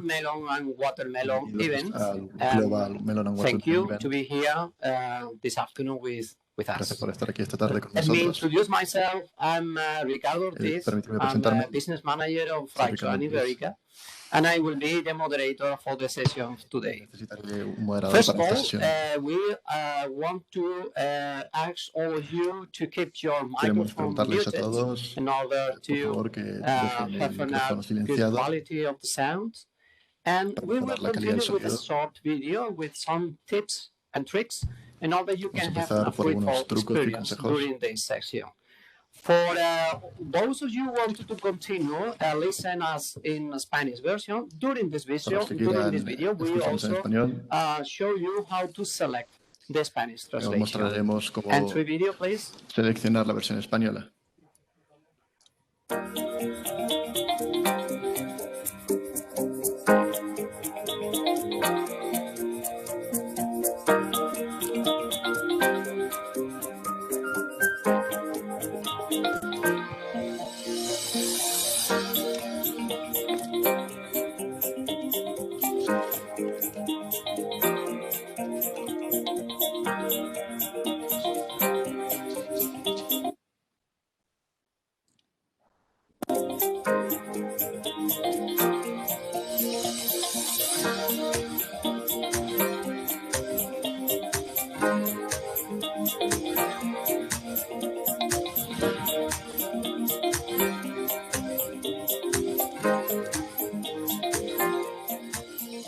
German Melon and Watermelon event. Global Melon and Thank you Watermelon. to be here this afternoon with Gracias us. por estar aquí esta tarde con Let me nosotros. introduce myself. I'm Ricardo Ortiz. Permíteme I'm presentarme. business manager of Soy Rijk Ricardo Zwaan in Ortiz. Ibérica, and I will be the moderator for the session today. Necesitaré un moderador First of para esta all, sesión. we want to ask all of you to keep your Queremos microphone preguntarles a muted todos, in order por to favor, que dejen have el a micrófono good silenciado quality of the sound. And para we will mejorar la calidad del continue with a sonido. short video with some tips and tricks in order you Vamos a can have empezar a por algunos fruitful trucos y experience consejos. during this session. For those of you who wanted to continue listen us in Spanish version, during this Para los que video quieran we escucharnos en also español, show you how to select the Spanish translation. mostraremos cómo Entry video, please. seleccionar la versión española.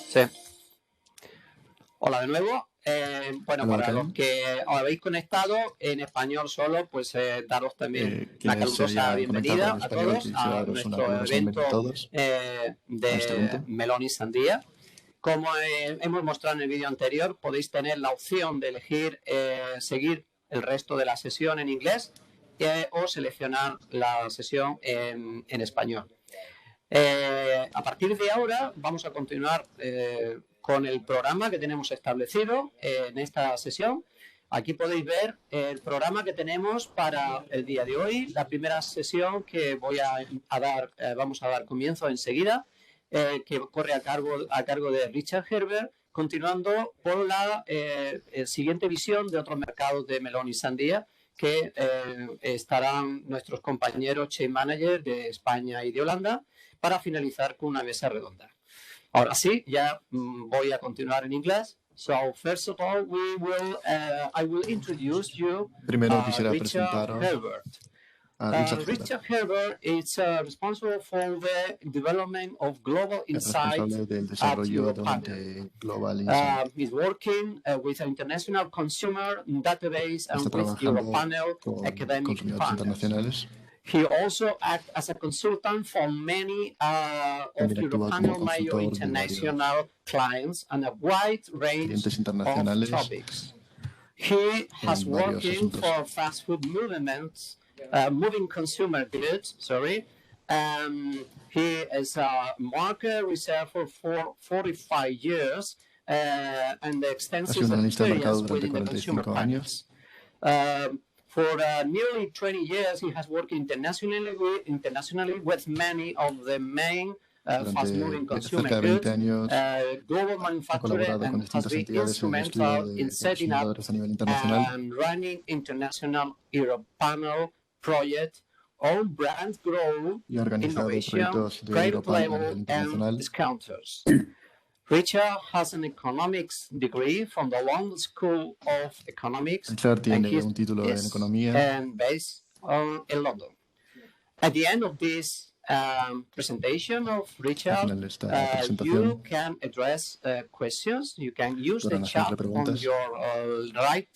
Sí. Hola de nuevo. Bueno, Hola, para Ángel. los que os habéis conectado en español solo, pues daros también la Quienes calurosa se bienvenida hayan a conectado en todos español, a quisiera daros una nuestro calurosa evento bienvenida a todos a este de evento. melón y sandía. Como hemos mostrado en el vídeo anterior, podéis tener la opción de elegir seguir el resto de la sesión en inglés o seleccionar la sesión en español. A partir de ahora vamos a continuar con el programa que tenemos establecido en esta sesión. Aquí podéis ver el programa que tenemos para el día de hoy. La primera sesión que vamos a dar comienzo enseguida, que corre a cargo de Richard Herbert, continuando con la siguiente visión de otros mercados de melón y sandía, que estarán nuestros compañeros chain manager de España y de Holanda, para finalizar con una mesa redonda. Ahora sí, ya voy a continuar en inglés. So first of all, I will introduce you Primero quisiera Richard presentaros Herbert. a Richard Herbert. Richard Herbert is responsible for the development of global Es insight responsable del at desarrollo Europanel. de Global Insight. He's working with an international consumer database and Está with trabajando Europanel con academic consumidores partners. internacionales. He also acts as a consultant for many of También actúa Europanel como major consultor de international clients and a wide range clientes of internacionales topics. He has en varios working asuntos. for fast food movements, moving consumer goods, he is a market researcher for 45 years and extensive un analista de mercado experience durante within the consumer 45 años. panels. For nearly 20 years, he has worked internationally with many of the main fast-moving consumer cerca de 20 goods, años global ha manufacturer, colaborado con and has distintas been entidades en el estudio instrumental de in setting up consumidores a nivel internacional. and running international Europanel project on brand growth, Y ha organizado innovation, proyectos de private Europanel a nivel label, and internacional. discounters. Richard has an economics degree from the London School of Economics, Richard and tiene he un título en is economía. based in London. At the end of this presentation of Al Richard, final de esta you presentación can address questions. You can use the podrán chat hacerle on preguntas your right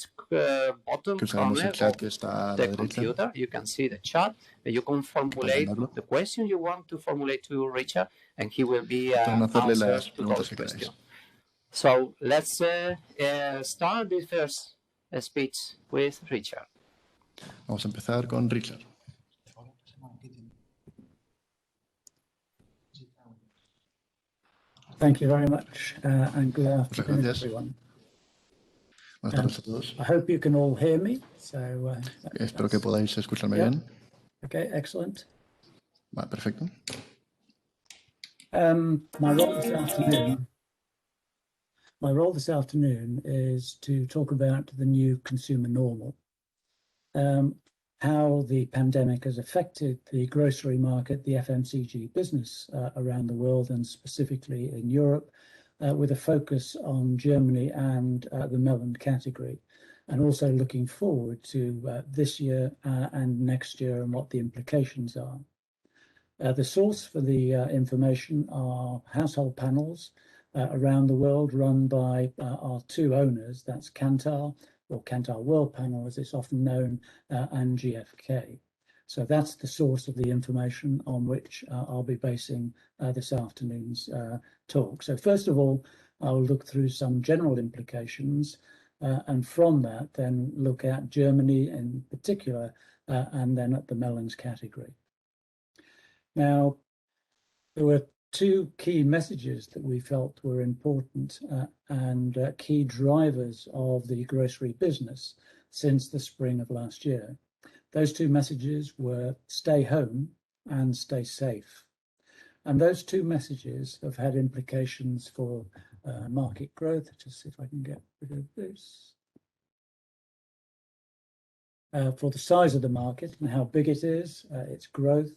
bottom que usaremos corner el chat of que está a la the derecha. computer. You can see the chat. You can formulate verlo. the question you want to formulate to Richard, and he will be Podrán hacerle answer las to preguntas those que queráis. questions. So let's start the first speech with Richard. Vamos a empezar con Richard. Thank you very much, and good afternoon, gracias. everyone. Buenas tardes a todos. I hope you can all hear me. So, Espero que podáis escucharme yeah. bien. Okay, excellent. Vale, perfecto. My role this afternoon. My role this afternoon is to talk about the new consumer normal, how the pandemic has affected the grocery market, the FMCG business around the world, and specifically in Europe, with a focus on Germany and the melon category, and also looking forward to this year and next year and what the implications are. The source for the information are household panels around the world run by our two owners, that's Kantar, or Kantar World Panel as it's often known, and GfK. So that's the source of the information on which I'll be basing this afternoon's talk. So first of all, I'll look through some general implications, and from that then look at Germany in particular, and then at the melons category. Now, there were two key messages that we felt were important and key drivers of the grocery business since the spring of last year. Those two messages were stay home and stay safe. And those two messages have had implications for market growth. Just see if I can get rid of this. For the size of the market and how big it is, its growth,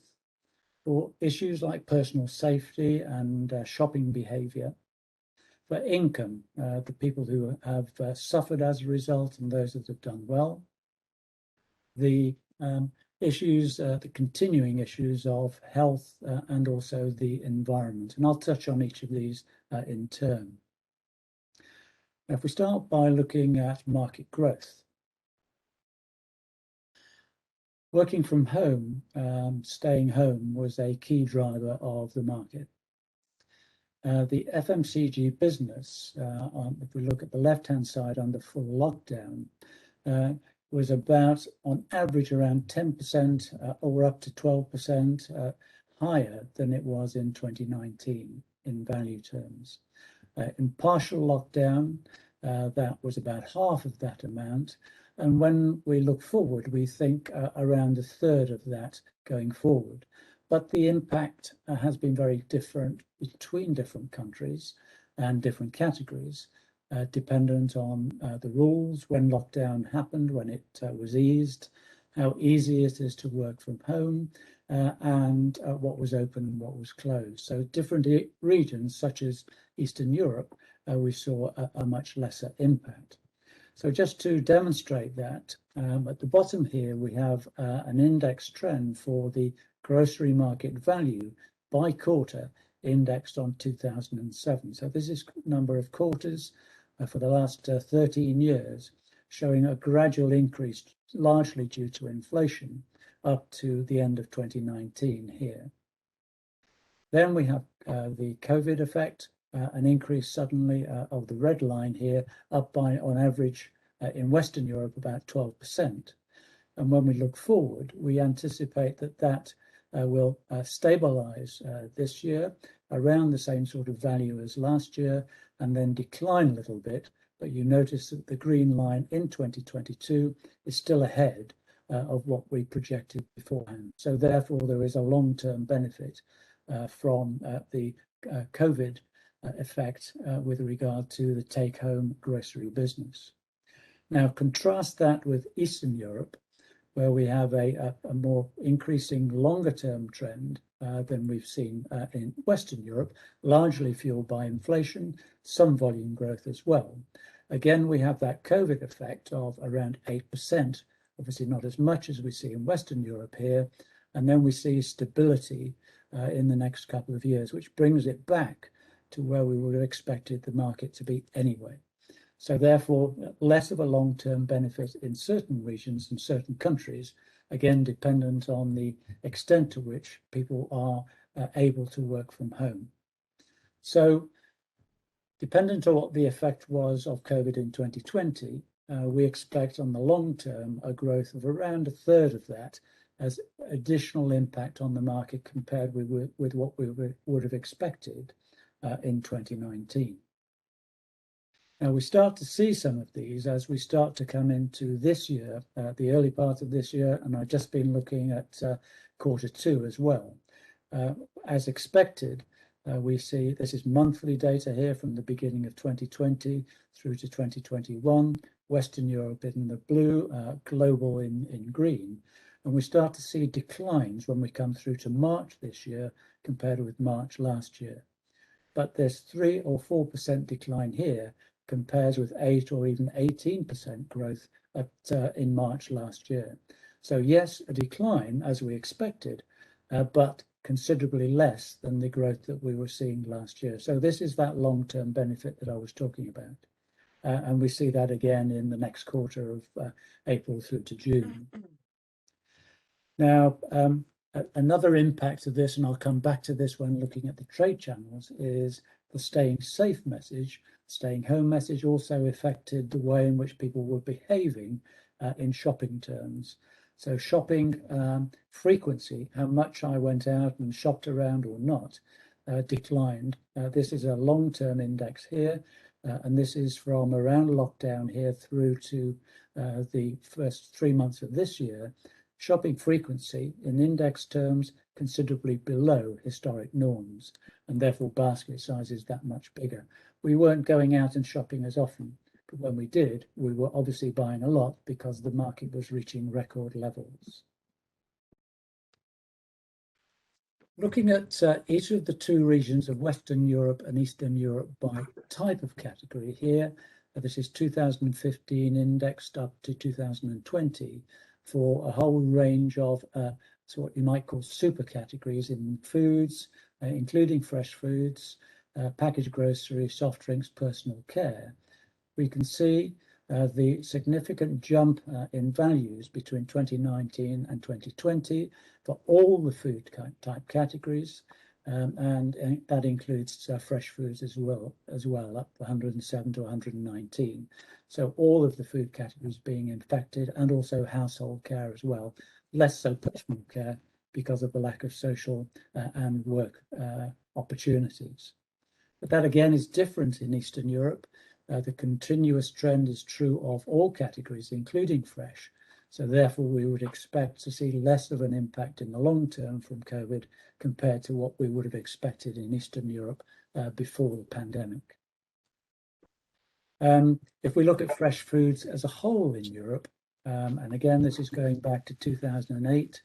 for issues like personal safety and shopping behavior, for income, the people who have suffered as a result and those that have done well, the issues, the continuing issues of health and also the environment. And I'll touch on each of these in turn. Now, if we start by looking at market growth. Working from home, staying home was a key driver of the market. The FMCG business, if we look at the left-hand side under full lockdown, was about, on average, around 10% or up to 12% higher than it was in 2019 in value terms. In partial lockdown, that was about half of that amount. And when we look forward, we think around a third of that going forward. But the impact has been very different between different countries and different categories, dependent on the rules, when lockdown happened, when it was eased, how easy it is to work from home, and what was open and what was closed. So different regions, such as Eastern Europe, we saw a much lesser impact. So just to demonstrate that, at the bottom here, we have an index trend for the grocery market value by quarter indexed on 2007. So this is number of quarters for the last 13 years, showing a gradual increase, largely due to inflation, up to the end of 2019 here. Then we have the COVID effect, an increase suddenly of the red line here, up by, on average, in Western Europe, about 12%. And when we look forward, we anticipate that that will stabilize this year around the same sort of value as last year, and then decline a little bit. But you notice that the green line in 2022 is still ahead of what we projected beforehand. So therefore, there is a long-term benefit from the COVID effect with regard to the take-home grocery business. Now, contrast that with Eastern Europe, where we have a more increasing longer-term trend than we've seen in Western Europe, largely fueled by inflation, some volume growth as well. Again, we have that COVID effect of around 8%, obviously not as much as we see in Western Europe here, and then we see stability in the next couple of years, which brings it back to where we would have expected the market to be anyway. So therefore, less of a long-term benefit in certain regions and certain countries, again, dependent on the extent to which people are able to work from home. So dependent on what the effect was of COVID in 2020, we expect on the long term a growth of around a third of that as additional impact on the market compared with what we would have expected in 2019. Now we start to see some of these as we start to come into this year, the early part of this year, and I've just been looking at quarter two as well. As expected, we see this is monthly data here from the beginning of 2020 through to 2021. Western Europe in the blue, global in green. And we start to see declines when we come through to March this year compared with March last year. But this 3 or 4% decline here compares with 8 or even 18% growth in March last year. So yes, a decline as we expected, but considerably less than the growth that we were seeing last year. So this is that long-term benefit that I was talking about. And we see that again in the next quarter of April through to June. Now, another impact of this, and I'll come back to this when looking at the trade channels, is the staying safe message. Staying home message also affected the way in which people were behaving in shopping terms. So shopping frequency, how much I went out and shopped around or not, declined. This is a long-term index here, and this is from around lockdown here through to the first 3 months of this year. Shopping frequency in index terms considerably below historic norms, and therefore basket size is that much bigger. We weren't going out and shopping as often, but when we did, we were obviously buying a lot because the market was reaching record levels. Looking at each of the two regions of Western Europe and Eastern Europe by type of category here, this is 2015 indexed up to 2020 for a whole range of so what you might call super categories in foods, including fresh foods, packaged grocery, soft drinks, personal care. We can see the significant jump in values between 2019 and 2020 for all the food type categories, and that includes fresh foods as well, up 107 to 119. So all of the food categories being impacted, and also household care as well, less so personal care because of the lack of social and work opportunities. But that again is different in Eastern Europe. The continuous trend is true of all categories, including fresh. So therefore, we would expect to see less of an impact in the long term from COVID compared to what we would have expected in Eastern Europe before the pandemic. If we look at fresh foods as a whole in Europe, and again, this is going back to 2008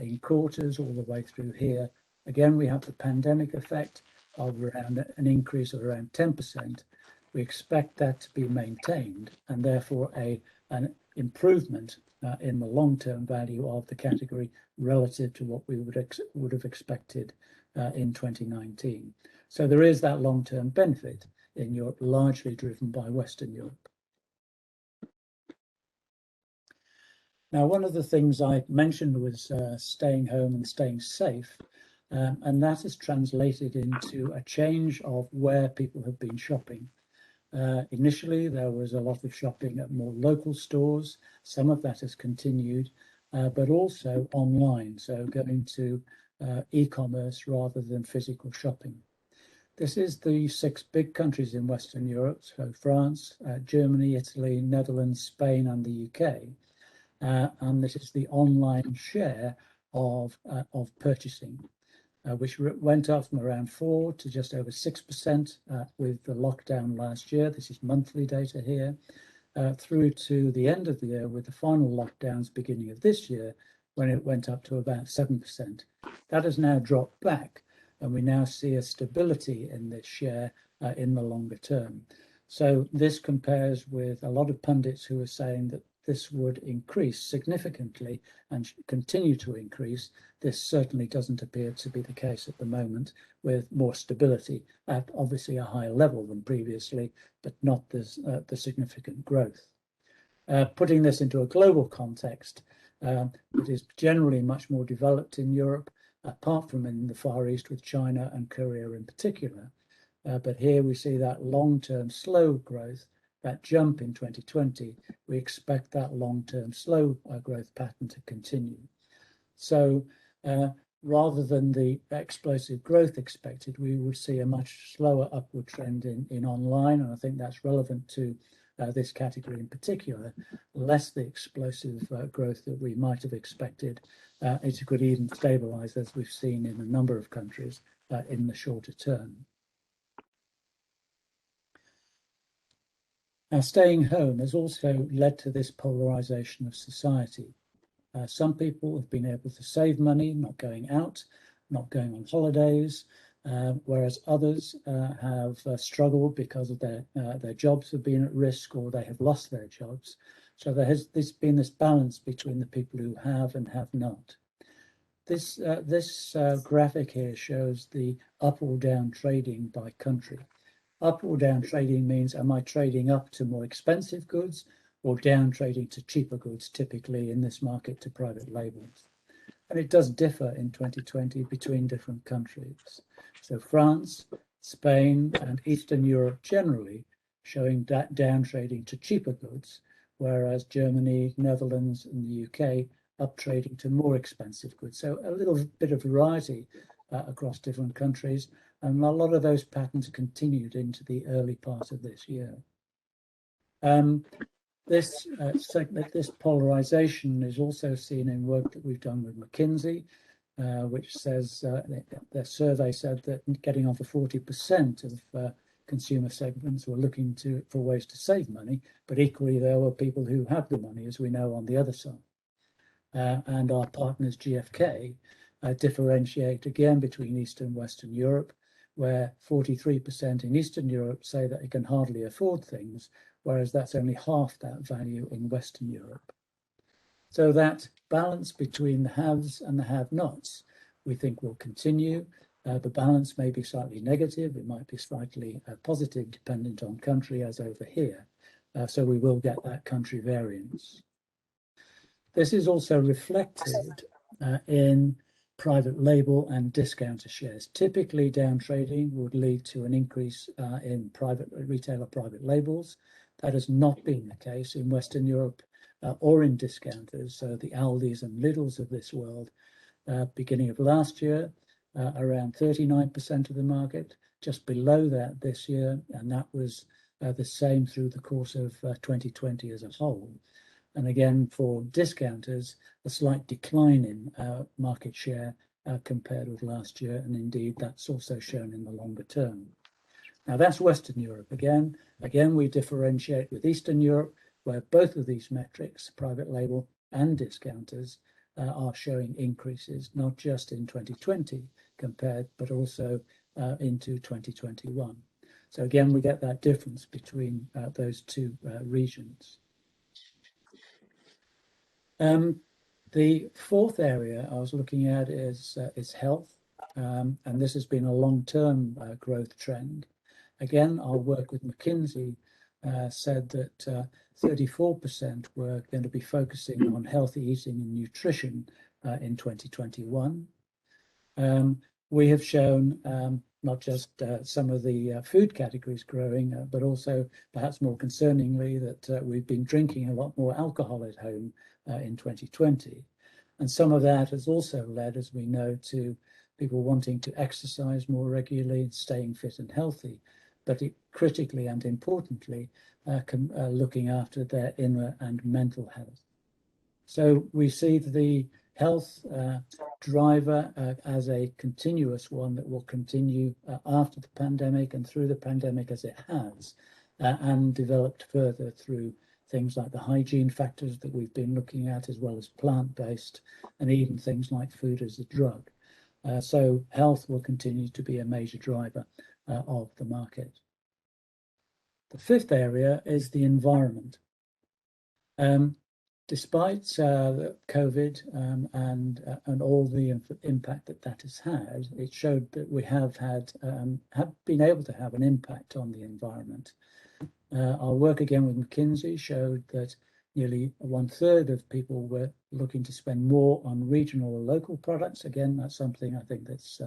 in quarters all the way through here. Again, we have the pandemic effect of around an increase of around 10%. We expect that to be maintained, and therefore an improvement in the long-term value of the category relative to what we would have expected in 2019. So there is that long-term benefit in Europe, largely driven by Western Europe. Now, one of the things I mentioned was staying home and staying safe, and that has translated into a change of where people have been shopping. Initially, there was a lot of shopping at more local stores. Some of that has continued, but also online, so going to e-commerce rather than physical shopping. This is the 6 big countries in Western Europe, so France, Germany, Italy, Netherlands, Spain, and the UK. And this is the online share of purchasing, which went up from around 4 to just over 6% with the lockdown last year. This is monthly data here, through to the end of the year with the final lockdowns beginning of this year, when it went up to about 7%. That has now dropped back, and we now see a stability in this share in the longer term. So this compares with a lot of pundits who are saying that this would increase significantly and continue to increase. This certainly doesn't appear to be the case at the moment, with more stability at obviously a higher level than previously, but not the significant growth. Putting this into a global context, it is generally much more developed in Europe, apart from in the Far East with China and Korea in particular. But here we see that long-term slow growth, that jump in 2020, we expect that long-term slow growth pattern to continue. So rather than the explosive growth expected, we would see a much slower upward trend in online, and I think that's relevant to this category in particular, less the explosive growth that we might have expected. It could even stabilize, as we've seen in a number of countries, in the shorter term. Now, staying home has also led to this polarization of society. Some people have been able to save money, not going out, not going on holidays, whereas others have struggled because of their jobs have been at risk or they have lost their jobs. So there's been this balance between the people who have and have not. This graphic here shows the up or down trading by country. Up or down trading means, am I trading up to more expensive goods or down trading to cheaper goods, typically in this market to private labels? And it does differ in 2020 between different countries. So France, Spain, and Eastern Europe generally showing that down trading to cheaper goods, whereas Germany, Netherlands, and the UK up trading to more expensive goods. So a little bit of variety across different countries, and a lot of those patterns continued into the early part of this year. This polarization is also seen in work that we've done with McKinsey, which says their survey said that getting on for 40% of consumer segments were looking for ways to save money, but equally there were people who have the money, as we know, on the other side. And our partners GfK differentiate again between Eastern and Western Europe, where 43% in Eastern Europe say that it can hardly afford things, whereas that's only half that value in Western Europe. So that balance between the haves and the have-nots, we think will continue. The balance may be slightly negative, it might be slightly positive, dependent on country, as over here. So we will get that country variance. This is also reflected in private label and discounter shares. Typically, down trading would lead to an increase in private retailer private labels. That has not been the case in Western Europe or in discounters. So the Aldis and Lidls of this world, beginning of last year, around 39% of the market, just below that this year, and that was the same through the course of 2020 as a whole. And again, for discounters, a slight decline in market share compared with last year, and indeed that's also shown in the longer term. Now that's Western Europe again. Again, we differentiate with Eastern Europe, where both of these metrics, private label and discounters, are showing increases, not just in 2020 compared, but also into 2021. So again, we get that difference between those two regions. The fourth area I was looking at is health, and this has been a long-term growth trend. Again, our work with McKinsey said that 34% were going to be focusing on healthy eating and nutrition in 2021. We have shown not just some of the food categories growing, but also, perhaps more concerningly, that we've been drinking a lot more alcohol at home in 2020. And some of that has also led, as we know, to people wanting to exercise more regularly and staying fit and healthy, but critically and importantly, looking after their inner and mental health. So we see the health driver as a continuous one that will continue after the pandemic and through the pandemic as it has, and developed further through things like the hygiene factors that we've been looking at, as well as plant-based, and even things like food as a drug. So health will continue to be a major driver of the market. The fifth area is the environment. Despite COVID and all the impact that has had, it showed that we have been able to have an impact on the environment. Our work again with McKinsey showed that nearly 1/3 of people were looking to spend more on regional or local products. Again, that's something I think that's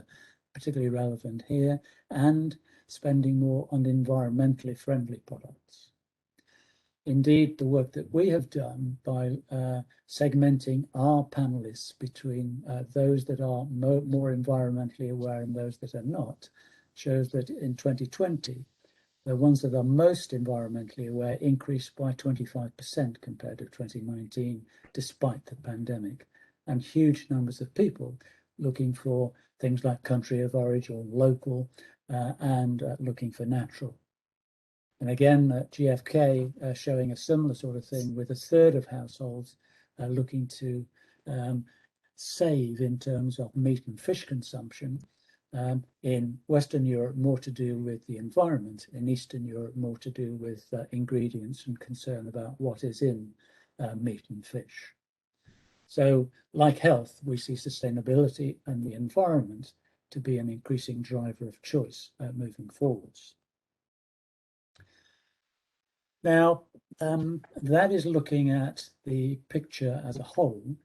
particularly relevant here, and spending more on environmentally friendly products. Indeed, the work that we have done by segmenting our panelists between those that are more environmentally aware and those that are not, shows that in 2020, the ones that are most environmentally aware increased by 25% compared to 2019, despite the pandemic, and huge numbers of people looking for things like country of origin or local, and looking for natural. And again, GfK showing a similar sort of thing, with a third of households looking to save in terms of meat and fish consumption. In Western Europe, more to do with the environment. In Eastern Europe, more to do with ingredients and concern about what is in meat and fish. So, like health, we see sustainability and the environment to be an increasing driver of choice moving forwards. Now, that is looking at the picture as a whole,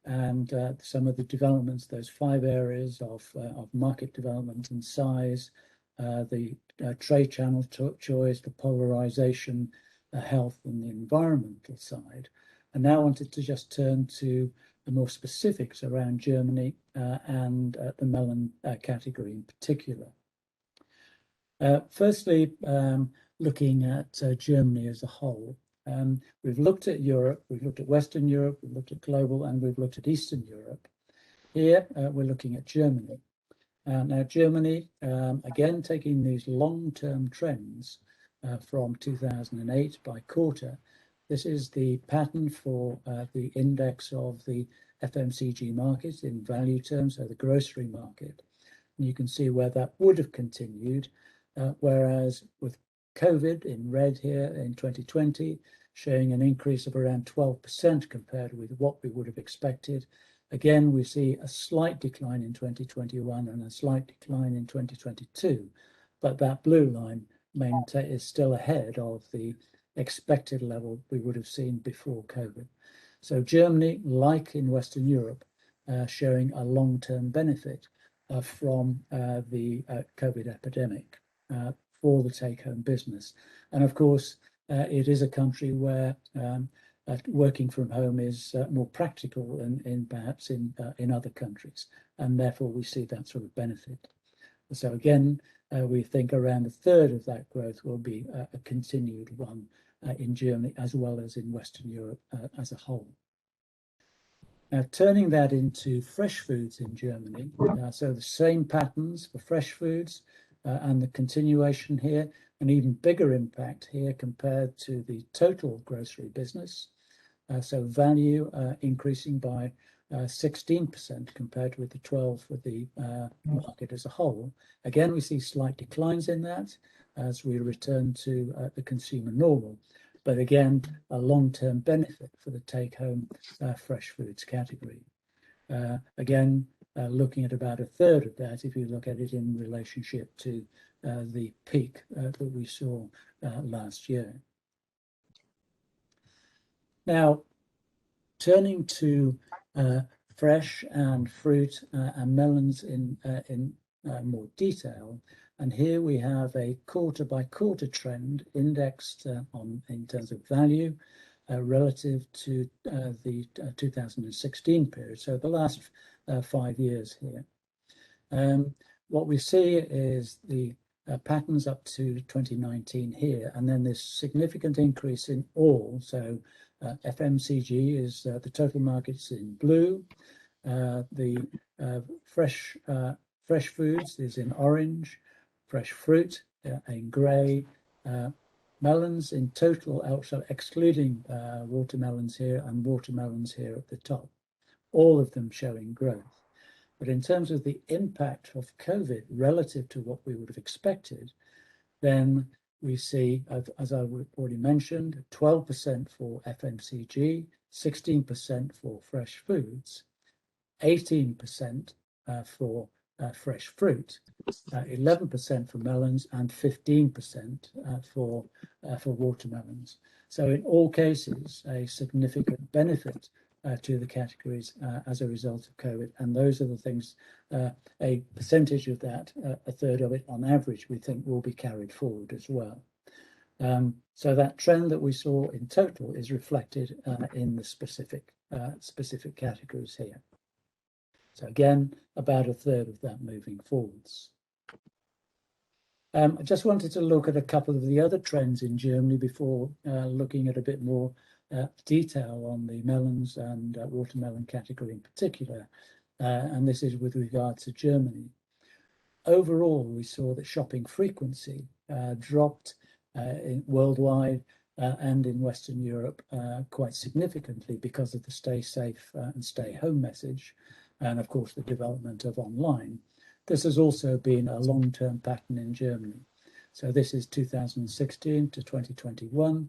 and some of the developments, those 5 areas of market development and size, the trade channel choice, the polarization, health, and the environmental side. And now I wanted to just turn to the more specifics around Germany and the melon category in particular. Firstly, looking at Germany as a whole. We've looked at Europe, we've looked at Western Europe, we've looked at global, and we've looked at Eastern Europe. Here, we're looking at Germany. Now, Germany, again, taking these long-term trends from 2008 by quarter. This is the pattern for the index of the FMCG market in value terms, so the grocery market. And you can see where that would have continued, whereas with COVID in red here in 2020, showing an increase of around 12% compared with what we would have expected. Again, we see a slight decline in 2021 and a slight decline in 2022, but that blue line is still ahead of the expected level we would have seen before COVID. So Germany, like in Western Europe, showing a long-term benefit from the COVID epidemic for the take-home business. And of course, it is a country where working from home is more practical than perhaps in other countries, and therefore we see that sort of benefit. So again, we think around a third of that growth will be a continued one in Germany as well as in Western Europe as a whole. Now, turning that into fresh foods in Germany, so the same patterns for fresh foods and the continuation here, an even bigger impact here compared to the total grocery business. So value increasing by 16% compared with the 12 for the market as a whole. Again, we see slight declines in that as we return to the consumer normal. But again, a long-term benefit for the take-home fresh foods category. Again, looking at about a third of that, if you look at it in relationship to the peak that we saw last year. Now, turning to fresh and fruit and melons in more detail, and here we have a quarter-by-quarter trend indexed in terms of value relative to the 2016 period, so the last 5 years here. What we see is the patterns up to 2019 here, and then this significant increase in all. So FMCG is the total markets in blue, the fresh foods is in orange, fresh fruit in grey, melons in total, also excluding watermelons here and watermelons here at the top, all of them showing growth. But in terms of the impact of COVID relative to what we would have expected, then we see, as I already mentioned, 12% for FMCG, 16% for fresh foods, 18% for fresh fruit, 11% for melons, and 15% for watermelons. So in all cases, a significant benefit to the categories as a result of COVID. And those are the things, a percentage of that, a third of it on average, we think will be carried forward as well. So that trend that we saw in total is reflected in the specific categories here. So again, about a third of that moving forwards. I just wanted to look at a couple of the other trends in Germany before looking at a bit more detail on the melons and watermelon category in particular. and this is with regard to Germany. Overall, we saw that shopping frequency dropped worldwide and in Western Europe quite significantly because of the stay safe and stay home message, and of course the development of online. This has also been a long-term pattern in Germany. So this is 2016 to 2021,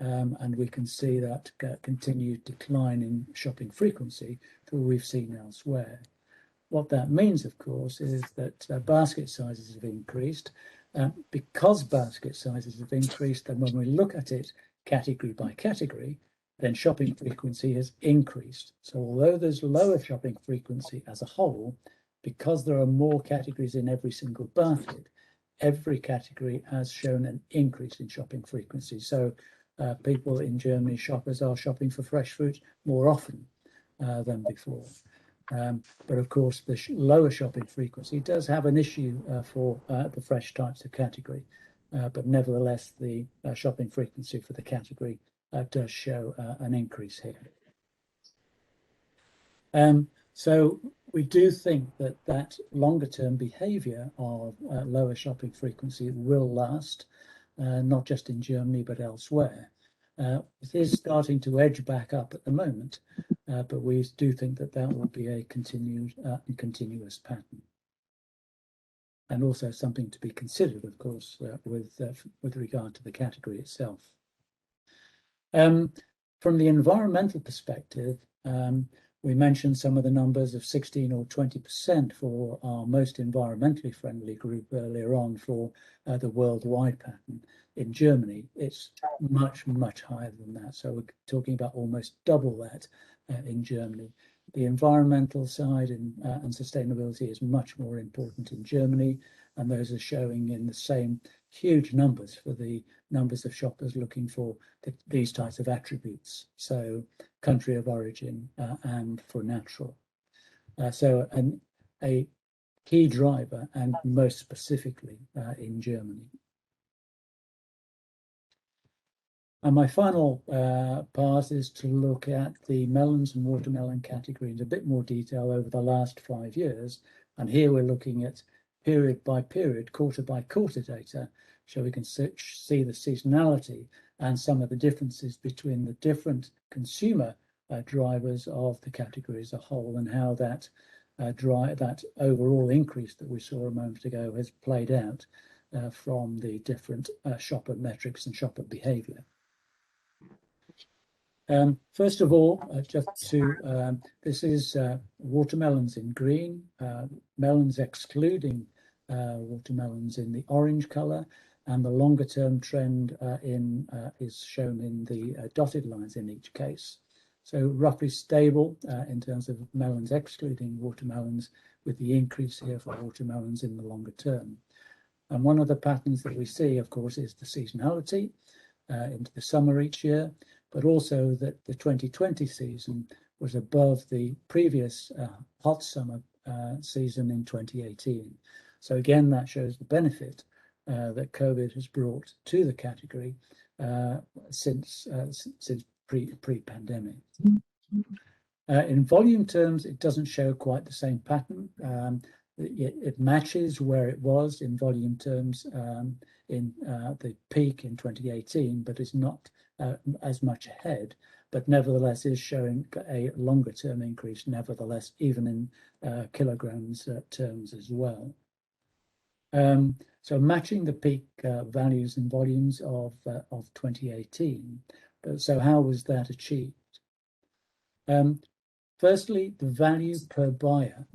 and we can see that continued decline in shopping frequency that we've seen elsewhere. What that means, of course, is that basket sizes have increased. Because basket sizes have increased, then when we look at it category by category, then shopping frequency has increased. So although there's lower shopping frequency as a whole, because there are more categories in every single basket, every category has shown an increase in shopping frequency. So people in Germany, shoppers, are shopping for fresh fruit more often than before. But of course, the lower shopping frequency does have an issue for the fresh types of category. But nevertheless, the shopping frequency for the category does show an increase here. So we do think that that longer term behavior of lower shopping frequency will last, not just in Germany, but elsewhere. It is starting to edge back up at the moment, but we do think that that will be a continuous pattern. And also something to be considered, of course, with regard to the category itself. From the environmental perspective, we mentioned some of the numbers of 16 or 20% for our most environmentally friendly group earlier on for the worldwide pattern. In Germany, it's much, much higher than that. So we're talking about almost double that in Germany. The environmental side and sustainability is much more important in Germany, and those are showing in the same huge numbers for the numbers of shoppers looking for these types of attributes. So country of origin and for natural. So a key driver, and most specifically in Germany. And my final part is to look at the melons and watermelon category in a bit more detail over the last 5 years. And here we're looking at period by period, quarter by quarter data, so we can see the seasonality and some of the differences between the different consumer drivers of the category as a whole, and how that that overall increase that we saw a moment ago has played out from the different shopper metrics and shopper behavior. First of all, just to, this is watermelons in green, melons excluding watermelons in the orange color, and the longer term trend is shown in the dotted lines in each case. So roughly stable in terms of melons excluding watermelons, with the increase here for watermelons in the longer term. And one of the patterns that we see, of course, is the seasonality into the summer each year, but also that the 2020 season was above the previous hot summer season in 2018. So again, that shows the benefit that COVID has brought to the category since pre-pandemic. In volume terms, it doesn't show quite the same pattern. It matches where it was in volume terms in the peak in 2018, but is not as much ahead, but nevertheless is showing a longer term increase, nevertheless, even in kilograms terms as well. So matching the peak values and volumes of 2018. So how was that achieved? Firstly, the value per buyer.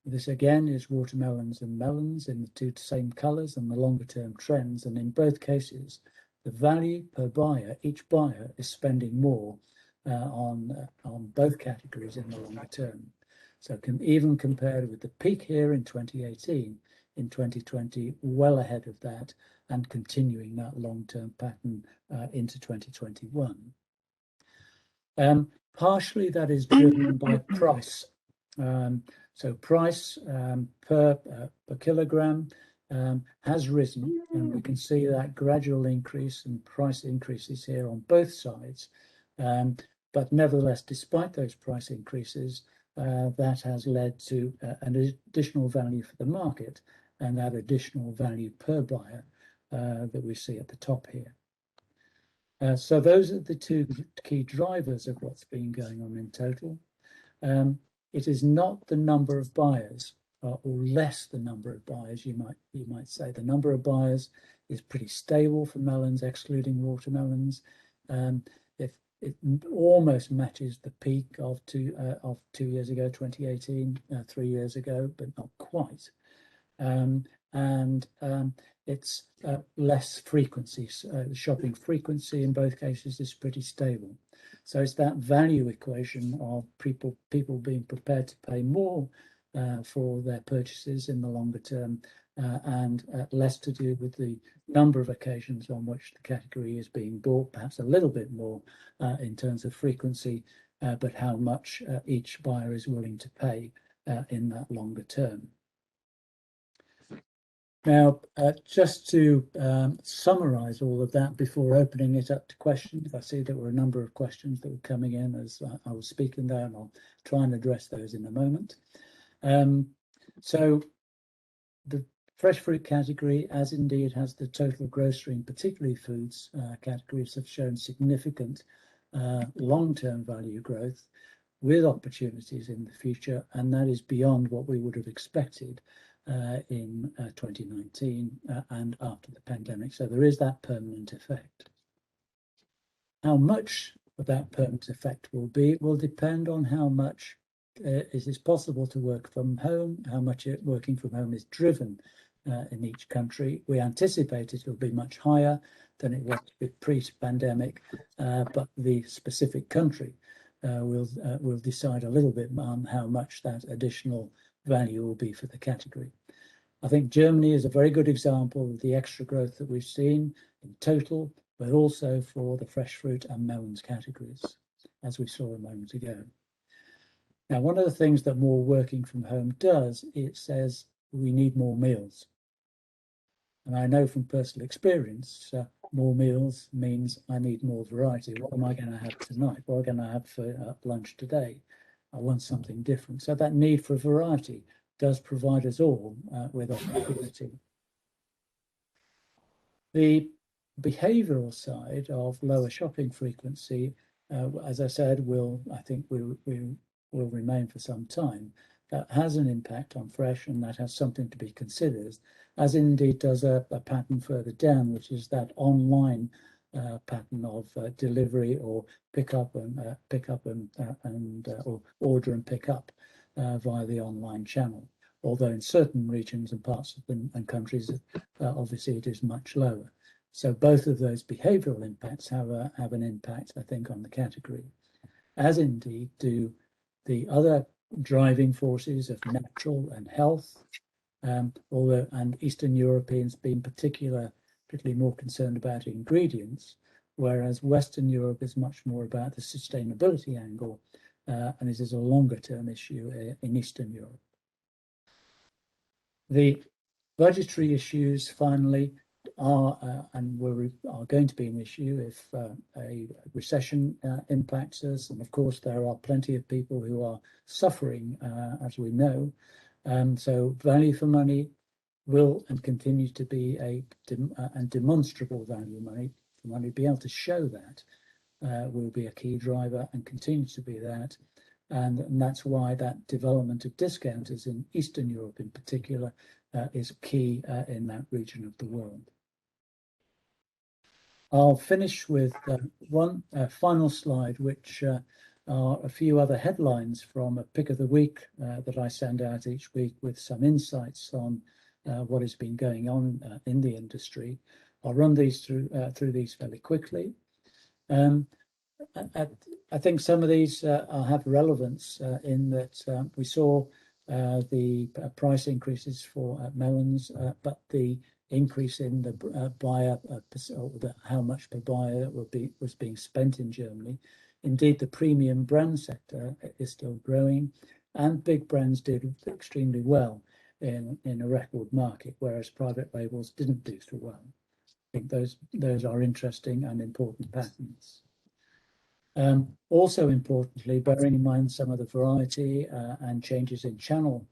This again is watermelons and melons in the two same colors and the longer term trends. And in both cases, the value per buyer, each buyer is spending more on both categories in the longer term. So even compared with the peak here in 2018, in 2020, well ahead of that and continuing that long-term pattern into 2021. Partially that is driven by price. So price per kilogram has risen, and we can see that gradual increase and price increases here on both sides. But nevertheless, despite those price increases, that has led to an additional value for the market and that additional value per buyer that we see at the top here. So those are the two key drivers of what's been going on in total. It is not the number of buyers, or less the number of buyers, you might say. The number of buyers is pretty stable for melons, excluding watermelons. It almost matches the peak of 2 years ago, 2018, 3 years ago, but not quite. It's less frequency. The shopping frequency in both cases is pretty stable. So it's that value equation of people being prepared to pay more for their purchases in the longer term, and less to do with the number of occasions on which the category is being bought, perhaps a little bit more in terms of frequency, but how much each buyer is willing to pay in that longer term. Now, just to summarize all of that before opening it up to questions, I see there were a number of questions that were coming in as I was speaking there, and I'll try and address those in a moment. So the fresh fruit category, as indeed has the total grocery and particularly foods categories, have shown significant long-term value growth with opportunities in the future, and that is beyond what we would have expected in 2019 and after the pandemic. So there is that permanent effect. How much of that permanent effect will depend on how much it is possible to work from home, how much working from home is driven in each country. We anticipate it will be much higher than it was pre-pandemic, but the specific country will decide a little bit on how much that additional value will be for the category. I think Germany is a very good example of the extra growth that we've seen in total, but also for the fresh fruit and melons categories, as we saw a moment ago. Now, one of the things that more working from home does, it says we need more meals. And I know from personal experience, more meals means I need more variety. What am I going to have tonight? What am I going to have for lunch today? I want something different. So that need for variety does provide us all with opportunity. The behavioural side of lower shopping frequency, as I said, I think will remain for some time. That has an impact on fresh, and that has something to be considered, as indeed does a pattern further down, which is that online pattern of delivery or pickup and or order and pick up via the online channel. Although in certain regions and parts of them and countries, obviously it is much lower. So both of those behavioural impacts have an impact, I think, on the category, as indeed do the other driving forces of natural and health. And Eastern Europeans being particularly more concerned about ingredients, whereas Western Europe is much more about the sustainability angle, and it is a longer term issue in Eastern Europe. The budgetary issues, finally, are going to be an issue if a recession impacts us. And of course, there are plenty of people who are suffering, as we know. So value for money will and continue to be a demonstrable value for money. Be able to show that will be a key driver and continue to be that. And that's why that development of discounters in Eastern Europe in particular is key in that region of the world. I'll finish with one final slide, which are a few other headlines from a pick of the week that I send out each week with some insights on what has been going on in the industry. I'll run these through these fairly quickly. I think some of these have relevance in that we saw the price increases for melons, but the increase in the buyer, how much per buyer was being spent in Germany. Indeed, the premium brand sector is still growing, and big brands did extremely well in a record market, whereas private labels didn't do so well. I think those are interesting and important patterns. Also importantly, bearing in mind some of the variety and changes in channel,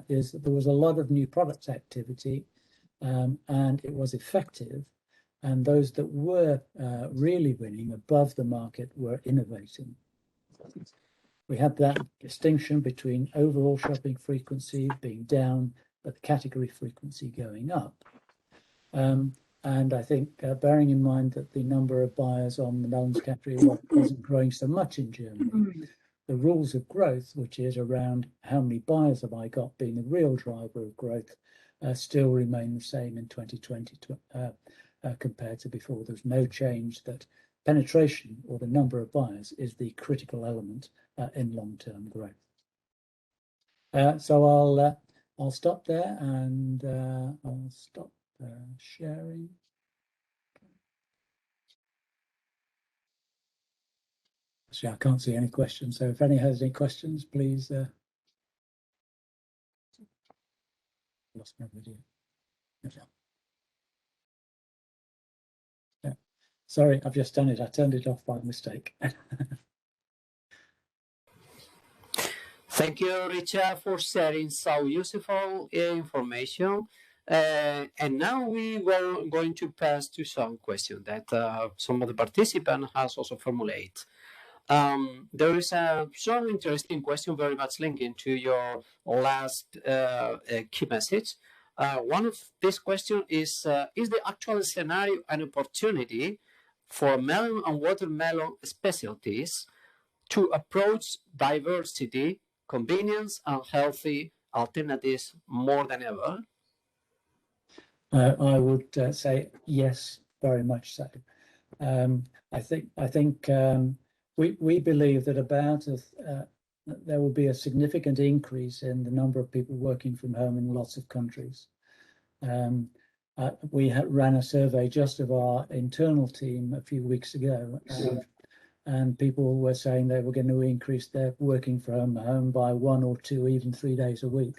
is that there was a lot of new products activity, and it was effective. And those that were really winning above the market were innovating. We had that distinction between overall shopping frequency being down, but the category frequency going up. And I think bearing in mind that the number of buyers on the melons category wasn't growing so much in Germany, the rules of growth, which is around how many buyers have I got being the real driver of growth, still remain the same in 2020 compared to before. There's no change that penetration or the number of buyers is the critical element in long-term growth. So I'll stop there and I'll stop sharing. Actually, I can't see any questions. So if anyone has any questions, please. Lost my video. Yeah. Sorry, I've just done it. I turned it off by mistake. Thank you, Richard, for sharing so useful information. And now we were going to pass to some questions that some of the participants has also formulated. There is some interesting question very much linking to your last key message. One of these questions is the actual scenario an opportunity for melon and watermelon specialties to approach diversity, convenience, and healthy alternatives more than ever? I would say yes, very much so. I think we believe that there will be a significant increase in the number of people working from home in lots of countries. We ran a survey just of our internal team a few weeks ago, and people were saying they were going to increase their working from home by 1 or 2, even 3 days a week.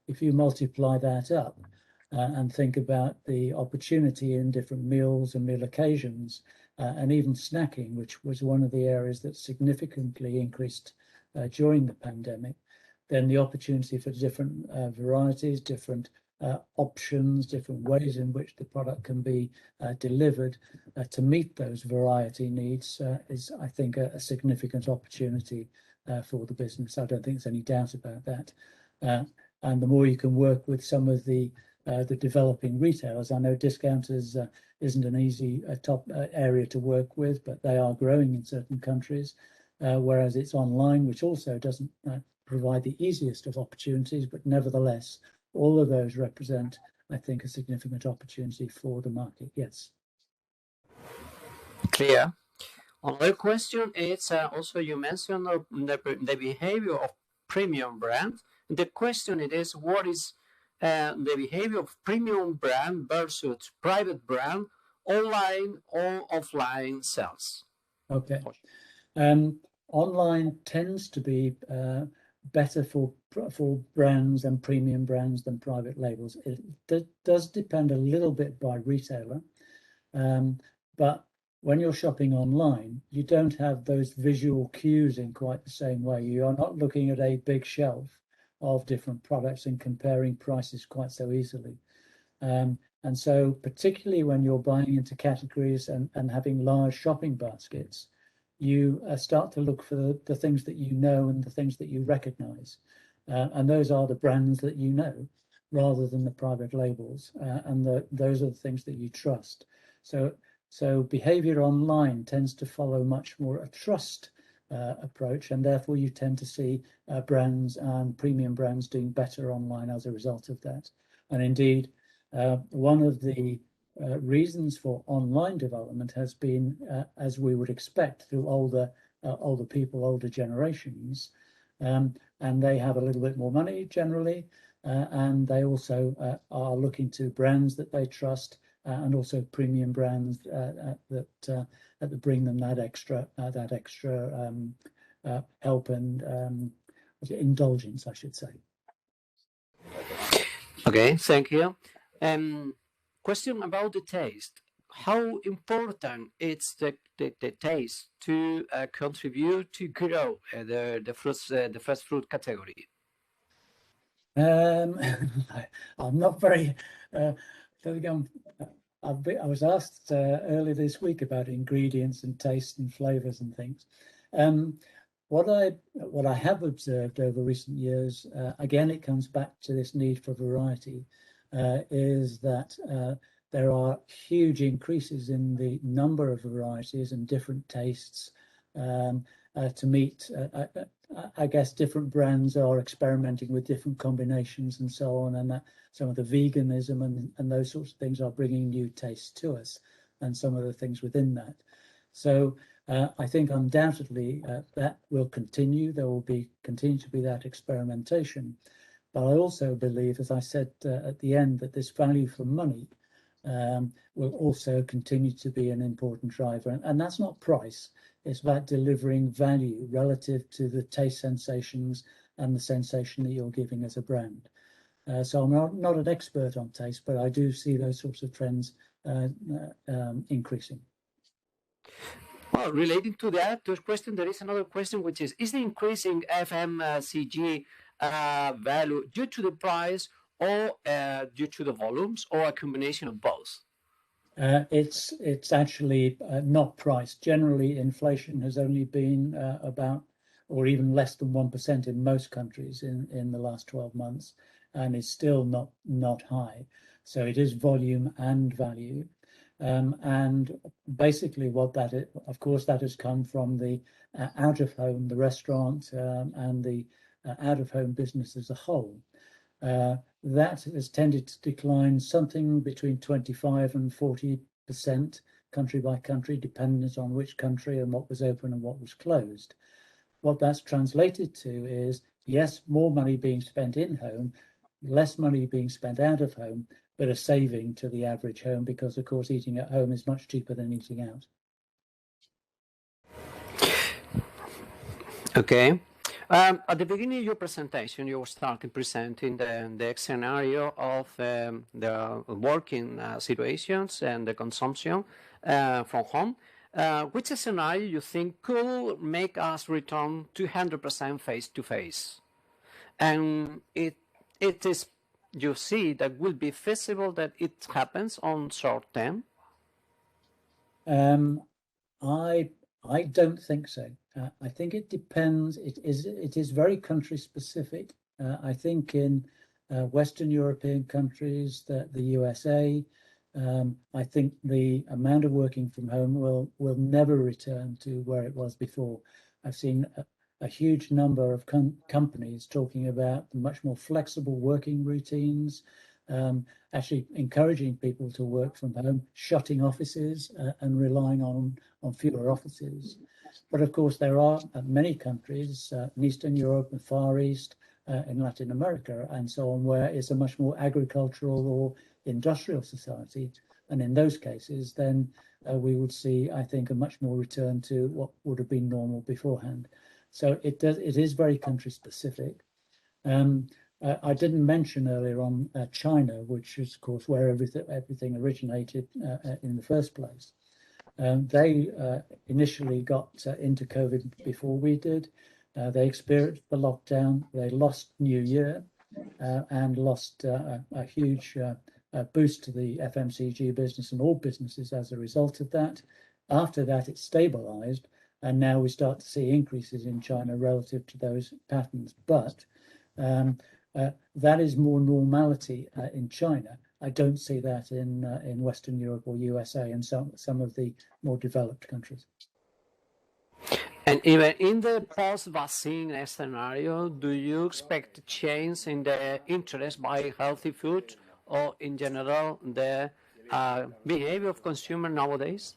If you multiply that up and think about the opportunity in different meals and meal occasions, and even snacking, which was one of the areas that significantly increased during the pandemic, then the opportunity for different varieties, different options, different ways in which the product can be delivered to meet those variety needs is, I think, a significant opportunity for the business. I don't think there's any doubt about that. And the more you can work with some of the developing retailers, I know discounters isn't an easy top area to work with, but they are growing in certain countries, whereas it's online, which also doesn't provide the easiest of opportunities, but nevertheless, all of those represent, I think, a significant opportunity for the market. Yes. Clear. Another question is also you mentioned the behavior of premium brand. The question it is, what is the behavior of premium brand versus private brand, online or offline sales? Okay. Online tends to be better for brands and premium brands than private labels. It does depend a little bit by retailer, but when you're shopping online, you don't have those visual cues in quite the same way. You are not looking at a big shelf of different products and comparing prices quite so easily. And so particularly when you're buying into categories and having large shopping baskets, you start to look for the things that you know and the things that you recognize. And those are the brands that you know, rather than the private labels. And those are the things that you trust. So behavior online tends to follow much more a trust approach, and therefore you tend to see brands and premium brands doing better online as a result of that. And indeed, one of the reasons for online development has been, as we would expect, through older people, older generations, and they have a little bit more money generally, and they also are looking to brands that they trust, and also premium brands that bring them that extra help and indulgence, I should say. Okay, thank you. Question about the taste. how important is the taste to contribute to grow the fresh fruit category? I'm not very. I was asked earlier this week about ingredients and taste and flavors and things. What I have observed over recent years, again, it comes back to this need for variety, is that there are huge increases in the number of varieties and different tastes to meet. I guess different brands are experimenting with different combinations and so on, and that some of the veganism and those sorts of things are bringing new tastes to us, and some of the things within that. So I think undoubtedly that will continue. There will continue to be that experimentation. But I also believe, as I said at the end, that this value for money will also continue to be an important driver. And that's not price. It's about delivering value relative to the taste sensations and the sensation that you're giving as a brand. So I'm not an expert on taste, but I do see those sorts of trends increasing. Well, relating to that question, there is another question, which is the increase in FMCG value due to the price or due to the volumes, or a combination of both? It's actually not price. Generally, inflation has only been about, or even less than 1% in most countries in the last 12 months, and is still not high. So it is volume and value. And basically what that is, of course, that has come from the out-of-home, the restaurant, and the out-of-home business as a whole. That has tended to decline something between 25 and 40% country by country, dependent on which country and what was open and what was closed. What that's translated to is, yes, more money being spent in home, less money being spent out of home, but a saving to the average home, because of course eating at home is much cheaper than eating out. Okay. At the beginning of your presentation, you started presenting the scenario of the working situations and the consumption from home. Which scenario you think could make us return to 100% face-to-face? And it is, you see, that will be feasible that it happens on short term? I don't think so. I think it depends. It is very country specific. I think in Western European countries, the USA, I think the amount of working from home will never return to where it was before. I've seen a huge number of companies talking about much more flexible working routines, actually encouraging people to work from home, shutting offices and relying on fewer offices. But of course, there are many countries in Eastern Europe and Far East, in Latin America and so on, where it's a much more agricultural or industrial society. And in those cases, then we would see, I think, a much more return to what would have been normal beforehand. So it is very country specific. I didn't mention earlier on China, which is, of course, where everything originated in the first place. They initially got into COVID before we did. They experienced the lockdown. They lost New Year and lost a huge boost to the FMCG business and all businesses as a result of that. After that, it stabilized, and now we start to see increases in China relative to those patterns. But that is more normality in China. I don't see that in Western Europe or USA and some of the more developed countries. And even in the post-vaccine scenario, do you expect a change in the interest by healthy food, or in general the behavior of consumer nowadays?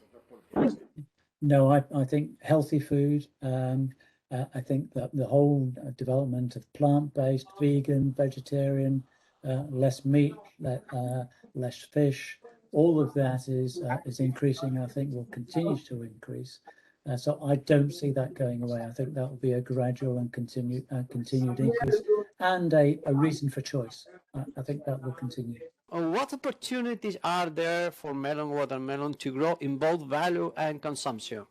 No, I think healthy food. I think that the whole development of plant-based, vegan, vegetarian, less meat, less fish, all of that is increasing. I think will continue to increase. So I don't see that going away. I think that will be a gradual and continued increase, and a reason for choice. I think that will continue. what opportunities are there for melon watermelon to grow in both value and consumption?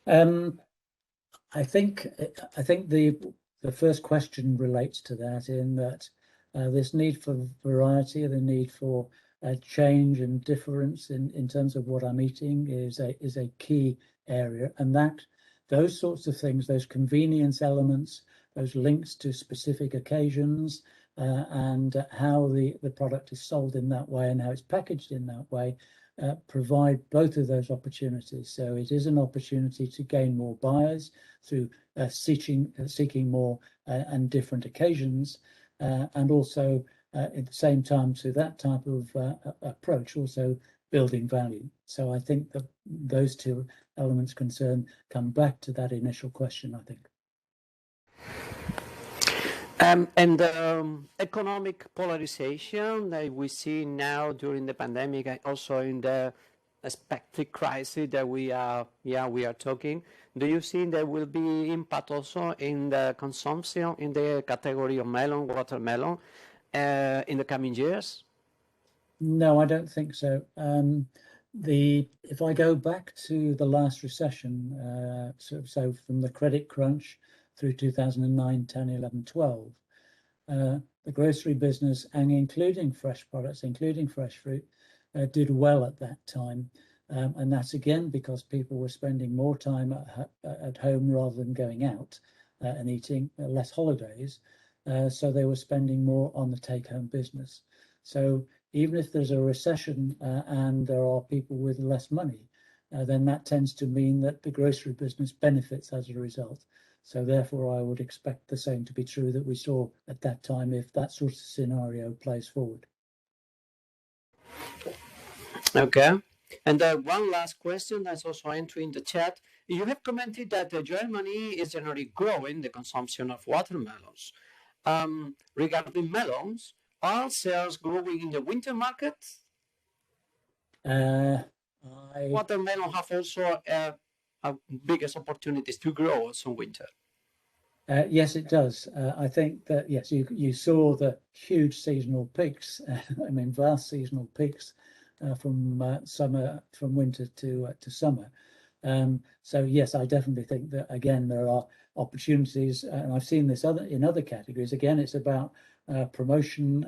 I think the first question relates to that, in that this need for variety, the need for change and difference in terms of what I'm eating is a key area, and that those sorts of things, those convenience elements, those links to specific occasions, and how the product is sold in that way and how it's packaged in that way, provide both of those opportunities. So it is an opportunity to gain more buyers through seeking more and different occasions, and also at the same time, to that type of approach, also building value. So I think that those two elements come back to that initial question, I think. And economic polarization that we see now during the pandemic, and also in the expected crisis that we are talking. Do you see there will be impact also in the consumption in the category of melon, watermelon, in the coming years? No, I don't think so. If I go back to the last recession, so from the credit crunch through 2009, 10, 11, 12, the grocery business, and including fresh products, including fresh fruit, did well at that time. And that's again because people were spending more time at home rather than going out and eating, less holidays. So they were spending more on the take-home business. So even if there's a recession and there are people with less money, then that tends to mean that the grocery business benefits as a result. So therefore, I would expect the same to be true that we saw at that time if that sort of scenario plays forward. Okay. And one last question that's also entering the chat. You have commented that Germany is generally growing the consumption of watermelons. Regarding melons, are sales growing in the winter market? Watermelon have also biggest opportunities to grow also in winter. Yes, it does. I think that, yes, you saw the huge seasonal peaks, I mean, vast seasonal peaks from winter to summer. So yes, I definitely think that, again, there are opportunities, and I've seen this in other categories. Again, it's about promotion,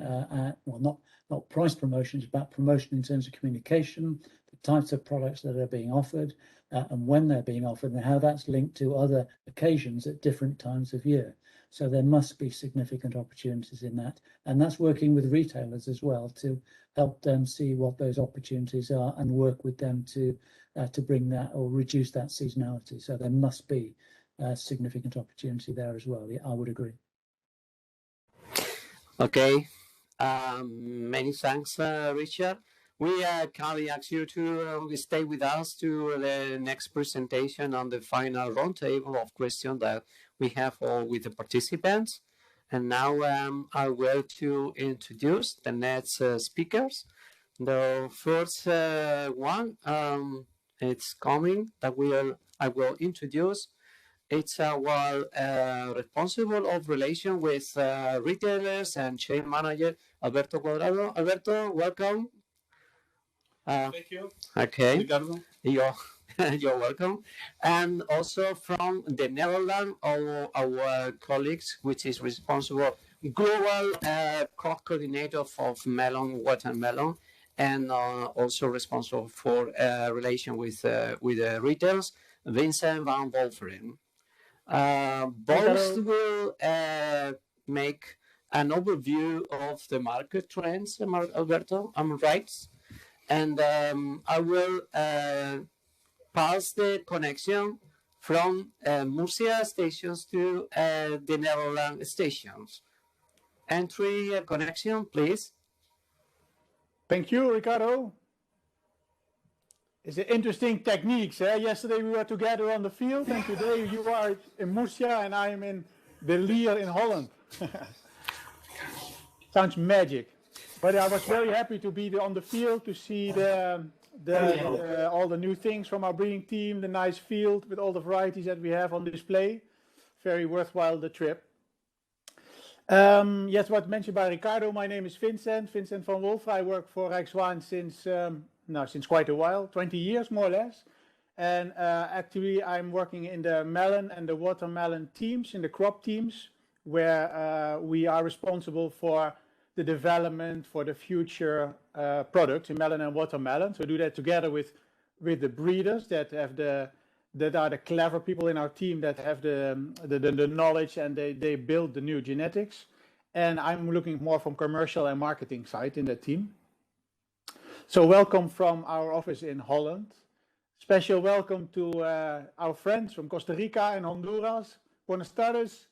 well, not price promotion, it's about promotion in terms of communication, the types of products that are being offered, and when they're being offered, and how that's linked to other occasions at different times of year. So there must be significant opportunities in that, and that's working with retailers as well to help them see what those opportunities are and work with them to bring that or reduce that seasonality. So there must be significant opportunity there as well. Yeah, I would agree. Okay, many thanks, Richard. We kindly ask you to stay with us to the next presentation on the final roundtable of questions that we have all with the participants. And now I will to introduce the next speakers. The first one, it's coming that I will introduce. It's our responsible of relation with retailers and chain manager, Alberto Cuadrado. Alberto, welcome. Thank you. Okay. Ricardo. You're welcome. And also from the Netherlands, our colleagues, which is responsible global coordinator of Melon Watermelon, and also responsible for relation with retailers, Vincent van Wolferen. Both will make an overview of the market trends, Alberto, I'm right? And I will pass the connection from Murcia stations to the Netherlands stations. Entry connection, please. Thank you, Ricardo. It's an interesting techniques. Yesterday we were together on the field, and today you are in Murcia and I am in De Lier in Holland. Sounds magic. But I was very happy to be on the field to see all the new things from our breeding team, the nice field with all the varieties that we have on display. Very worthwhile the trip. Yes, what mentioned by Ricardo, my name is Vincent van Wolf. I work for Rijk Zwaan since quite a while, 20 years more or less. And actually I'm working in the melon and the watermelon teams, in the crop teams, where we are responsible for the development for the future products in melon and watermelon. So we do that together with the breeders that are the clever people in our team that have the knowledge, and they build the new genetics. And I'm looking more from commercial and marketing side in the team. So welcome from our office in Holland. Special welcome to our friends from Costa Rica and Honduras. Buenas tardes.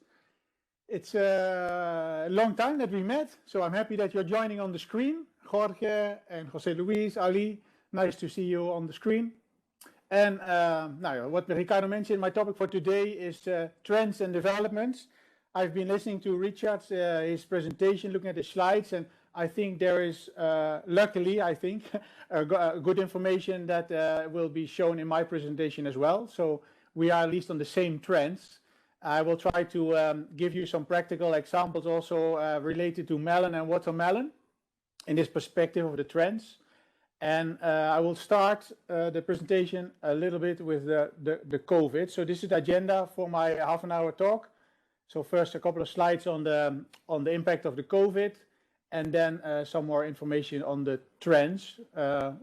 It's a long time that we met, so I'm happy that you're joining on the screen. Jorge and Jose Luis, Ali, nice to see you on the screen. And now, what Ricardo mentioned, my topic for today is trends and developments. I've been listening to Richard's his presentation, looking at the slides, and I think there is, luckily, I think, good information that will be shown in my presentation as well. So we are at least on the same trends. I will try to give you some practical examples also related to melon and watermelon in this perspective of the trends. And I will start the presentation a little bit with the COVID. So this is the agenda for my half-an-hour talk. So first a couple of slides on the impact of the COVID, and then some more information on the trends,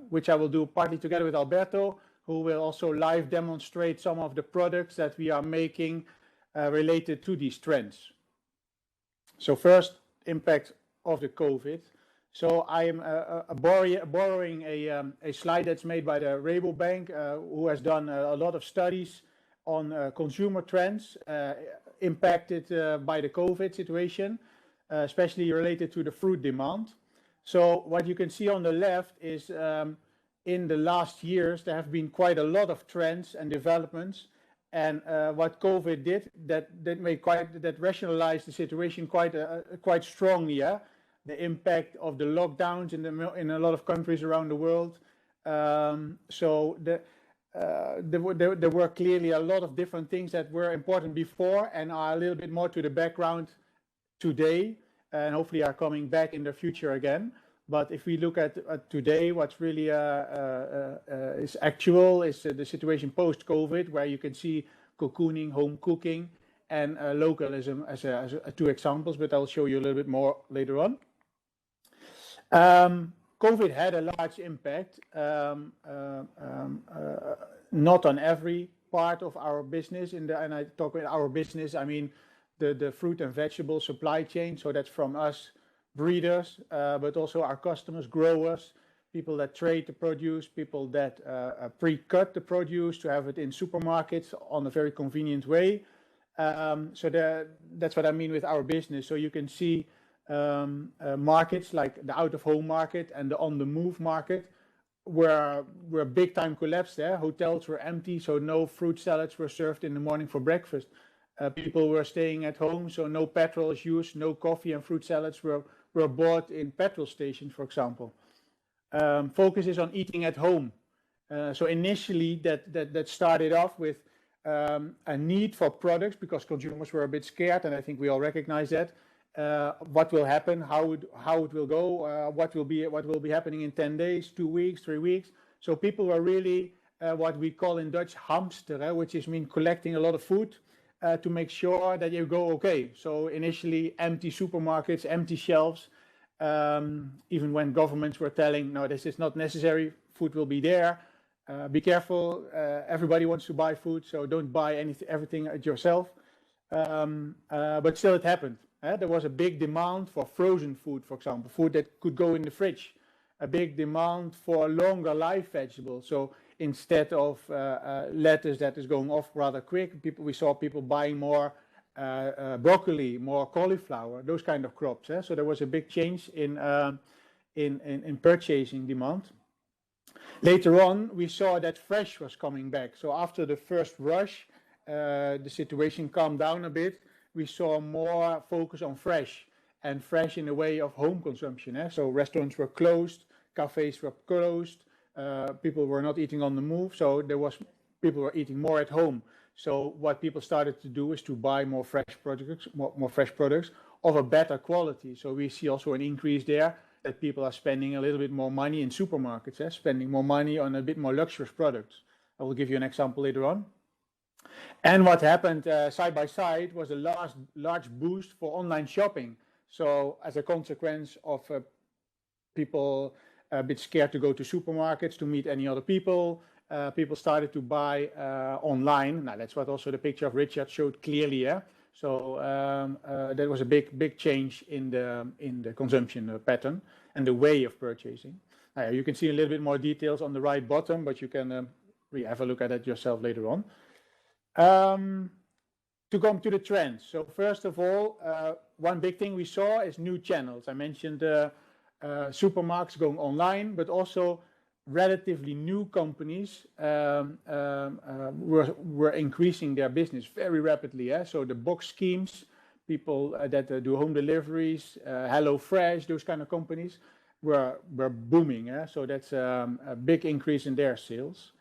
which I will do partly together with Alberto, who will also live demonstrate some of the products that we are making related to these trends. So first, impact of the COVID. So I am borrowing a slide that's made by the Rabobank, who has done a lot of studies on consumer trends impacted by the COVID situation, especially related to the fruit demand. So what you can see on the left is in the last years, there have been quite a lot of trends and developments. And what COVID did, that rationalized the situation quite strongly. Yeah? The impact of the lockdowns in a lot of countries around the world. So there were clearly a lot of different things that were important before and are a little bit more to the background today, and hopefully are coming back in the future again. But if we look at today, what's really is actual is the situation post-COVID, where you can see cocooning, home cooking, and localism as two examples, but I'll show you a little bit more later on. COVID had a large impact, not on every part of our business. And I talk about our business, I mean the fruit and vegetable supply chain. So that's from us breeders, but also our customers, growers, people that trade the produce, people that pre-cut the produce to have it in supermarkets on a very convenient way. So that's what I mean with our business. So you can see markets like the out-of-home market and the on-the-move market were big time collapsed there. Hotels were empty, so no fruit salads were served in the morning for breakfast. People were staying at home, so no petrol is used, no coffee and fruit salads were bought in petrol stations, for example. Focus is on eating at home. So initially that started off with a need for products because consumers were a bit scared, and I think we all recognize that. What will happen, how it will go, what will be happening in 10 days, 2 weeks, 3 weeks. So people were really what we call in Dutch hamsteren, which is mean collecting a lot of food to make sure that you go okay. So initially empty supermarkets, empty shelves, even when governments were telling, no, this is not necessary, food will be there. Be careful, everybody wants to buy food, so don't buy everything yourself. But still it happened. There was a big demand for frozen food, for example, food that could go in the fridge. A big demand for longer life vegetables. So instead of lettuce that is going off rather quick, we saw people buying more broccoli, more cauliflower, those kind of crops. So there was a big change in purchasing demand. Later on, we saw that fresh was coming back. So after the first rush, the situation calmed down a bit. We saw more focus on fresh, and fresh in the way of home consumption. So restaurants were closed, cafes were closed, people were not eating on the move, so people were eating more at home. So what people started to do is to buy more fresh products, of a better quality. So we see also an increase there, that people are spending a little bit more money in supermarkets, spending more money on a bit more luxurious products. I will give you an example later on. And what happened side by side was a large boost for online shopping. So as a consequence of people a bit scared to go to supermarkets to meet any other people, people started to buy online. Now that's what also the picture of Richard showed clearly. So that was a big change in the consumption pattern and the way of purchasing. You can see a little bit more details on the right bottom, but you can have a look at it yourself later on. To come to the trends. So first of all, one big thing we saw is new channels. I mentioned supermarkets going online, but also relatively new companies were increasing their business very rapidly. So the box schemes, people that do home deliveries, HelloFresh, those kind of companies were booming. So that's a big increase in their sales.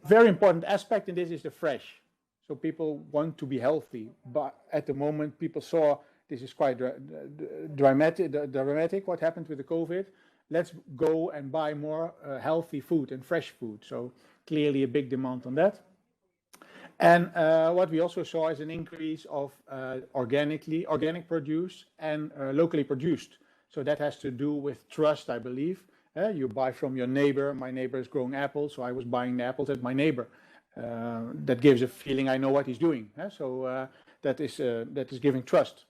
Very important aspect in this is the fresh. So people want to be healthy, but at the moment people saw this is quite dramatic what happened with the COVID. Let's go and buy more healthy food and fresh food. So clearly a big demand on that. And what we also saw is an increase of organic produce and locally produced. So that has to do with trust, I believe. You buy from your neighbor. My neighbor is growing apples, so I was buying the apples at my neighbor. That gives a feeling I know what he's doing. So that is giving trust.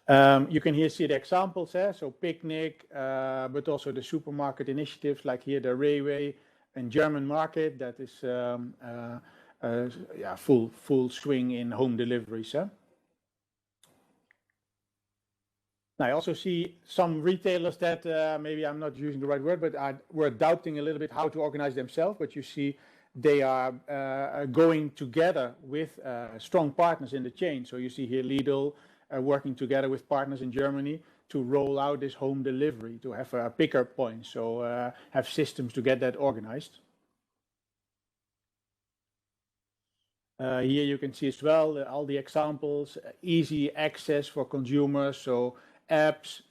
You can here see the examples. So picnic, but also the supermarket initiatives like here the railway and German market. That is full swing in home deliveries. Now, I also see some retailers that maybe I'm not using the right word, but were doubting a little bit how to organize themselves. But you see they are going together with strong partners in the chain. So you see here Lidl working together with partners in Germany to roll out this home delivery, to have a pickup point, so have systems to get that organized. Here you can see as well all the examples, easy access for consumers, so apps,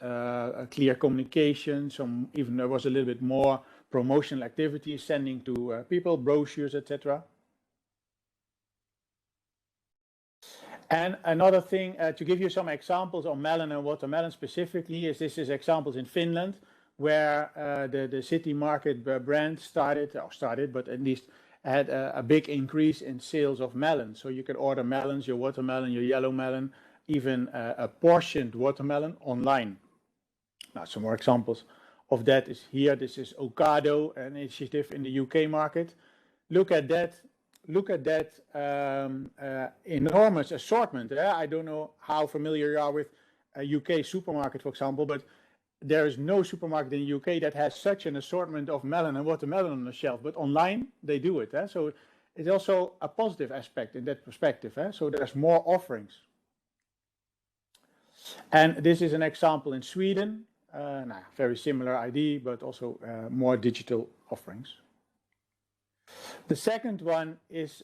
clear communication, even there was a little bit more promotional activity, sending to people, brochures, etc. And another thing, to give you some examples on melon and watermelon specifically, is this is examples in Finland, where the city market brand started, but at least had a big increase in sales of melons. So you can order melons, your watermelon, your yellow melon, even a portioned watermelon online. Now, some more examples of that is here. This is Ocado, an initiative in the UK market. Look at that. Look at that enormous assortment. I don't know how familiar you are with a UK supermarket, for example, but there is no supermarket in the UK that has such an assortment of melon and watermelon on the shelf. But online, they do it. So it's also a positive aspect in that perspective. So there's more offerings. And this is an example in Sweden. Very similar idea, but also more digital offerings. The second one is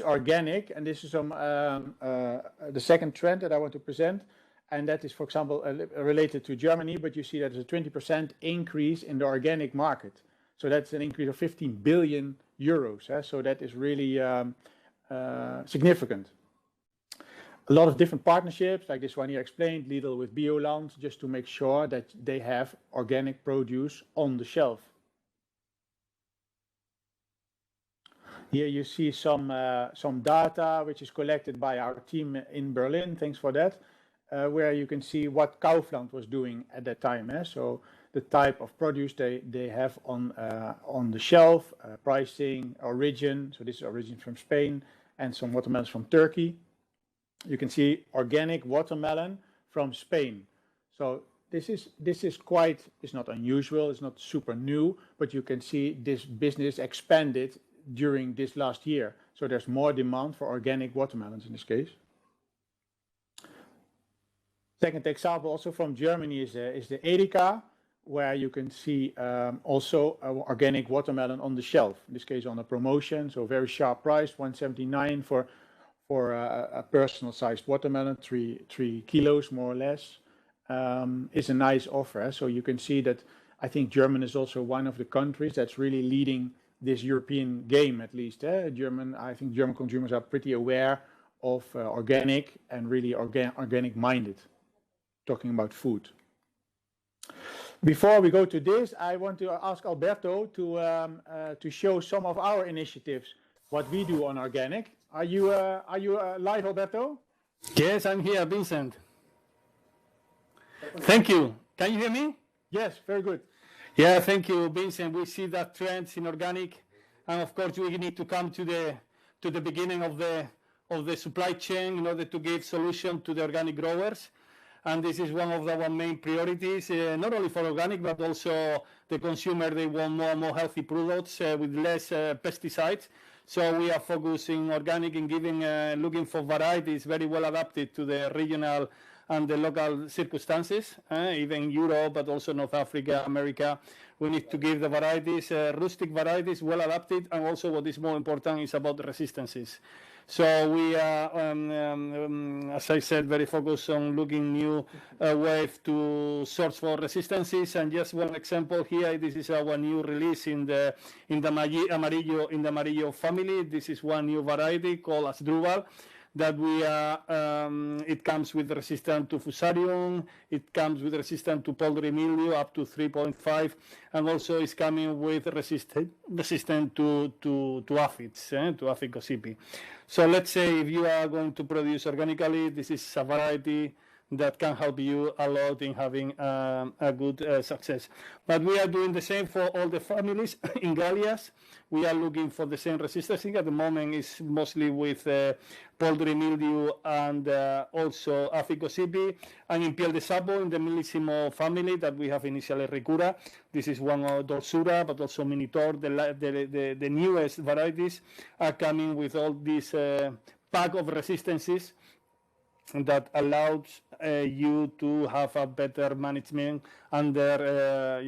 organic, and this is the second trend that I want to present, and that is, for example, related to Germany, but you see that there's a 20% increase in the organic market. So that's an increase of 15 billion euros. So that is really significant. A lot of different partnerships, like this one here explained, Lidl with Bioland, just to make sure that they have organic produce on the shelf. Here you see some data which is collected by our team in Berlin, thanks for that, where you can see what Kaufland was doing at that time. So the type of produce they have on the shelf, pricing, origin, so this is origin from Spain, and some watermelons from Turkey. You can see organic watermelon from Spain. So this is quite, it's not unusual, it's not super new, but you can see this business expanded during this last year. So there's more demand for organic watermelons in this case. Second example also from Germany is the Edeka, where you can see also organic watermelon on the shelf. In this case on a promotion, so very sharp price, 179 for a personal-sized watermelon, 3 kilos more or less, is a nice offer. So you can see that I think Germany is also one of the countries that's really leading this European game, at least. I think German consumers are pretty aware of organic and really organic-minded, talking about food. Before we go to this, I want to ask Alberto to show some of our initiatives, what we do on organic. Are you live, Alberto? Yes, I'm here, Vincent. Thank you. Can you hear me? Yes, very good. Yeah, thank you, Vincent. We see that trends in organic, and of course we need to come to the beginning of the supply chain in order to give solution to the organic growers. And this is one of our main priorities, not only for organic, but also the consumer. They want more and more healthy products with less pesticides. So we are focusing organic and looking for varieties very well adapted to the regional and the local circumstances, even Europe, but also North Africa, America. We need to give the varieties, rustic varieties, well adapted, and also what is more important is about the resistances. So we are, as I said, very focused on looking new ways to source for resistances. And just one example here, this is our new release in the Amarillo family. This is one new variety called Asdrubal, that we are, it comes with resistant to Fusarium, it comes with resistant to poultry mildew up to 3.5, and also is coming with resistant to aphids, to Aphid gossypii. So let's say if you are going to produce organically, this is a variety that can help you a lot in having a good success. But we are doing the same for all the families in Gallias. We are looking for the same resistance. At the moment is mostly with poultry mildew and also Aphid gossypii. And in Piel de Sapo, in the Millissimo family that we have initially Ricura, this is one of Dorsura, but also Minitor, the newest varieties are coming with all these pack of resistances that allows you to have a better management under,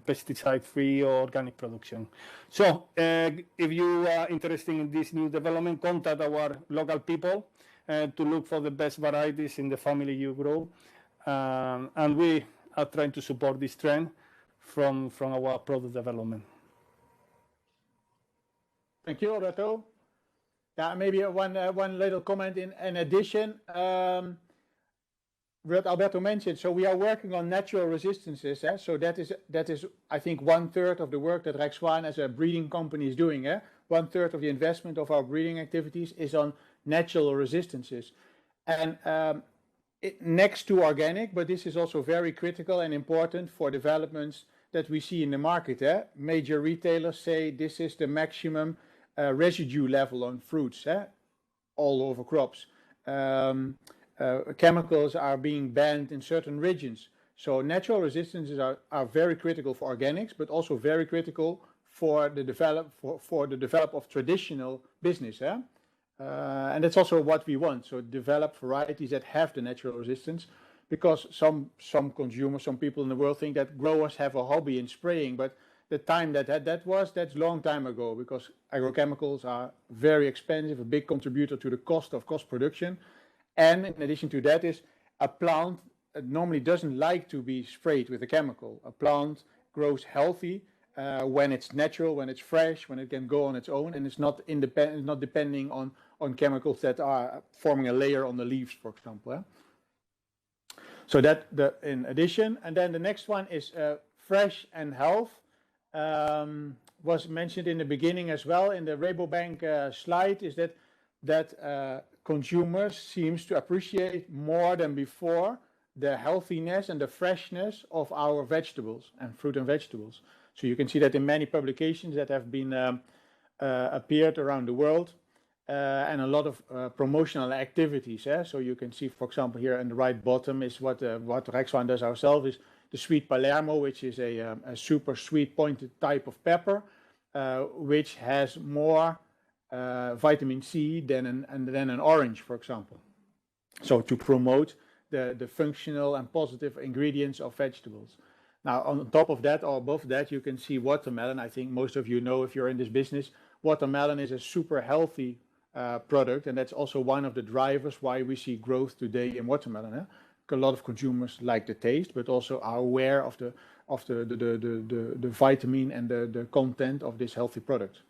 pesticide-free or organic production. So, if you are interested in this new development, contact our local people to look for the best varieties in the family you grow, and we are trying to support this trend from our product development. Thank you, Alberto. Yeah, maybe one little comment in addition. What Alberto mentioned, so we are working on natural resistances. So that is, I think, 1/3 of the work that Rijk Zwaan as a breeding company is doing. 1/3 of the investment of our breeding activities is on natural resistances. And next to organic, but this is also very critical and important for developments that we see in the market. Major retailers say this is the maximum residue level on fruits, all over crops. Chemicals are being banned in certain regions. So natural resistances are very critical for organics, but also very critical for the develop of traditional business. And that's also what we want. So develop varieties that have the natural resistance, because some consumers, some people in the world think that growers have a hobby in spraying, but the time that's a long time ago, because agrochemicals are very expensive, a big contributor to the cost production. And in addition to that is a plant normally doesn't like to be sprayed with a chemical. A plant grows healthy when it's natural, when it's fresh, when it can go on its own, and it's not depending on chemicals that are forming a layer on the leaves, for example. So that in addition, and then the next one is fresh and health. Was mentioned in the beginning as well in the Rabobank slide, is that consumers seems to appreciate more than before the healthiness and the freshness of our vegetables and fruit and vegetables. So you can see that in many publications that have been appeared around the world, and a lot of promotional activities. So you can see, for example, here in the right bottom is what Rijk Zwaan does ourselves, is the sweet Palermo, which is a super sweet pointed type of pepper, which has more vitamin C than an orange, for example. So to promote the functional and positive ingredients of vegetables. Now, on top of that or above that, you can see watermelon. I think most of you know, if you're in this business, watermelon is a super healthy product, and that's also one of the drivers why we see growth today in watermelon. A lot of consumers like the taste, but also are aware of the vitamin and the content of this healthy product.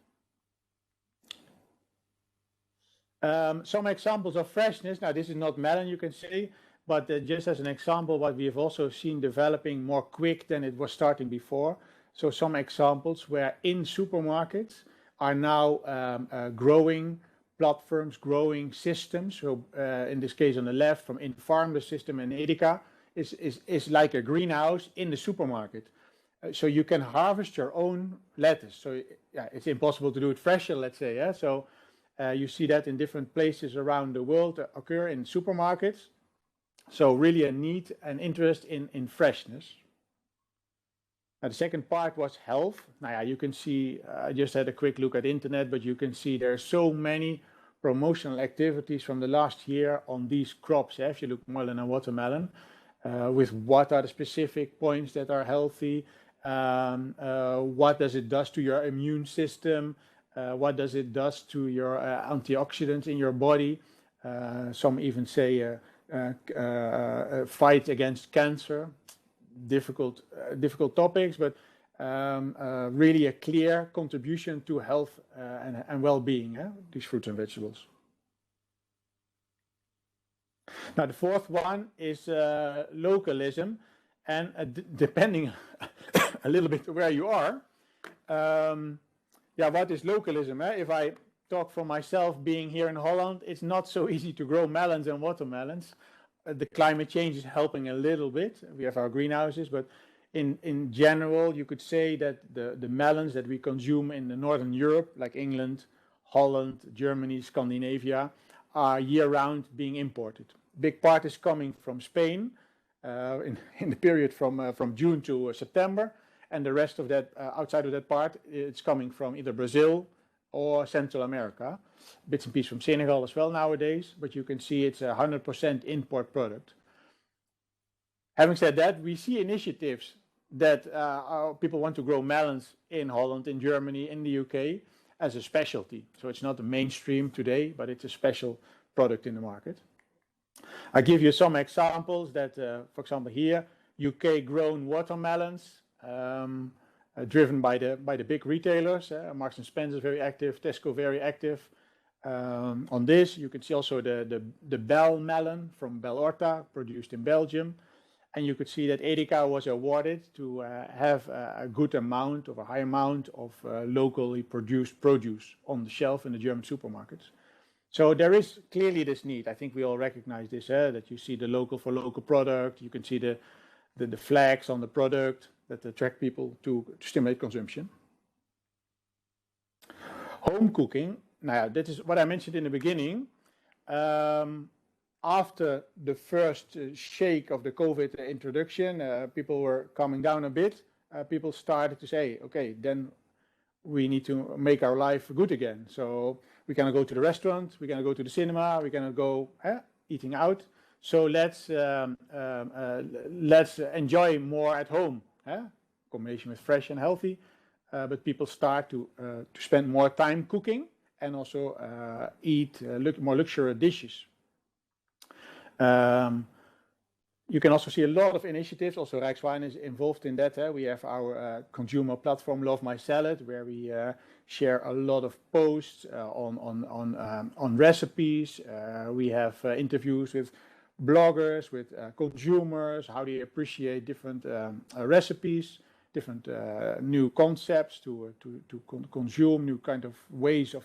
Some examples of freshness. Now, this is not melon, you can say, but just as an example, what we have also seen developing more quick than it was starting before. So some examples where in supermarkets are now growing platforms, growing systems. So in this case on the left from InFarm, the system in Edeka is like a greenhouse in the supermarket. So you can harvest your own lettuce. So yeah, it's impossible to do it fresher, let's say. Yeah? So you see that in different places around the world occur in supermarkets. So really a need and interest in freshness. Now, the second part was health. Now, yeah, you can see, I just had a quick look at the internet, but you can see there are so many promotional activities from the last year on these crops. If you look melon and watermelon, with what are the specific points that are healthy, what does it do to your immune system, what does it do to your antioxidants in your body. Some even say fight against cancer. Difficult topics, but really a clear contribution to health and well-being, these fruits and vegetables. Now the fourth one is localism, and depending a little bit where you are, yeah, what is localism? If I talk for myself, being here in Holland, it's not so easy to grow melons and watermelons. The climate change is helping a little bit. We have our greenhouses, but in general, you could say that the melons that we consume in the Northern Europe, like England, Holland, Germany, Scandinavia, are year-round being imported. Big part is coming from Spain in the period from June to September, and the rest of that, outside of that part, it's coming from either Brazil or Central America. Bits and pieces from Senegal as well nowadays, but you can see it's a 100% import product. Having said that, we see initiatives that people want to grow melons in Holland, in Germany, in the UK as a specialty. So it's not the mainstream today, but it's a special product in the market. I give you some examples that, for example, here, UK grown watermelons, driven by the big retailers. Marks and Spencer is very active, Tesco very active. On this, you can see also the Bell melon from Bell Orta, produced in Belgium. And you could see that Edeka was awarded to have a good amount, of a high amount of locally produced produce on the shelf in the German supermarkets. So there is clearly this need. I think we all recognize this, that you see the local for local product. You can see the flags on the product that attract people to stimulate consumption. Home cooking. Now, that is what I mentioned in the beginning. After the first shake of the COVID introduction, people were calming down a bit. People started to say, okay, then we need to make our life good again. So we're going to go to the restaurant, we're going to go to the cinema, we're going to go eating out. So let's enjoy more at home. Combination with fresh and healthy, but people start to spend more time cooking and also eat more luxurious dishes. You can also see a lot of initiatives. Also, Rijk Zwaan is involved in that. We have our consumer platform, Love My Salad, where we share a lot of posts on recipes. We have interviews with bloggers, with consumers, how they appreciate different recipes, different new concepts to consume, new kind of ways of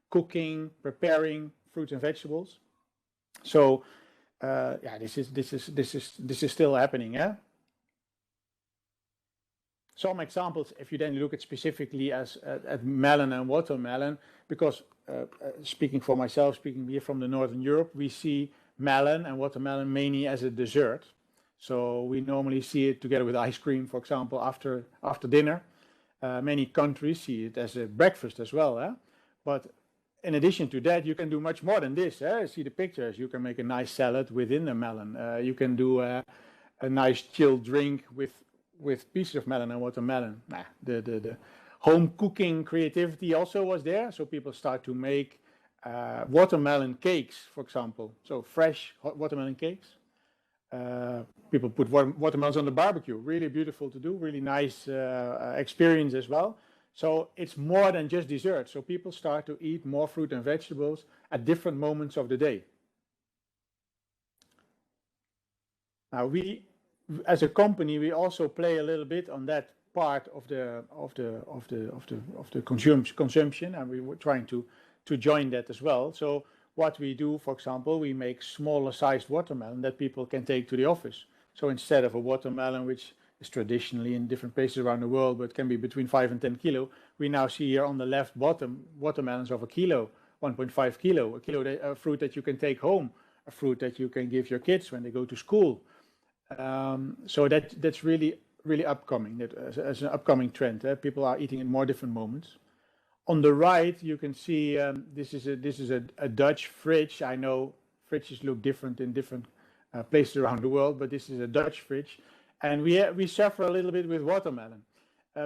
cooking, preparing fruits and vegetables. So yeah, this is still happening. Some examples, if you then look at specifically at melon and watermelon, because speaking for myself, speaking here from the Northern Europe, we see melon and watermelon mainly as a dessert. So we normally see it together with ice cream, for example, after dinner. Many countries see it as a breakfast as well. But in addition to that, you can do much more than this. See the pictures. You can make a nice salad within the melon. You can do a nice chilled drink with pieces of melon and watermelon. The home cooking creativity also was there. So people start to make watermelon cakes, for example. So fresh watermelon cakes. People put watermelons on the barbecue. Really beautiful to do. Really nice experience as well. So it's more than just dessert. So people start to eat more fruit and vegetables at different moments of the day. Now we, as a company, we also play a little bit on that part of the consumption, and we were trying to join that as well. So what we do, for example, we make smaller sized watermelon that people can take to the office. So instead of a watermelon which is traditionally in different places around the world, but can be between 5 and 10 kilo, we now see here on the left bottom watermelons of a kilo, 1.5 kilo, a fruit that you can take home, a fruit that you can give your kids when they go to school. So that's really upcoming. That as an upcoming trend. People are eating in more different moments. On the right, you can see this is a Dutch fridge. I know fridges look different in different places around the world, but this is a Dutch fridge, and we suffer a little bit with watermelon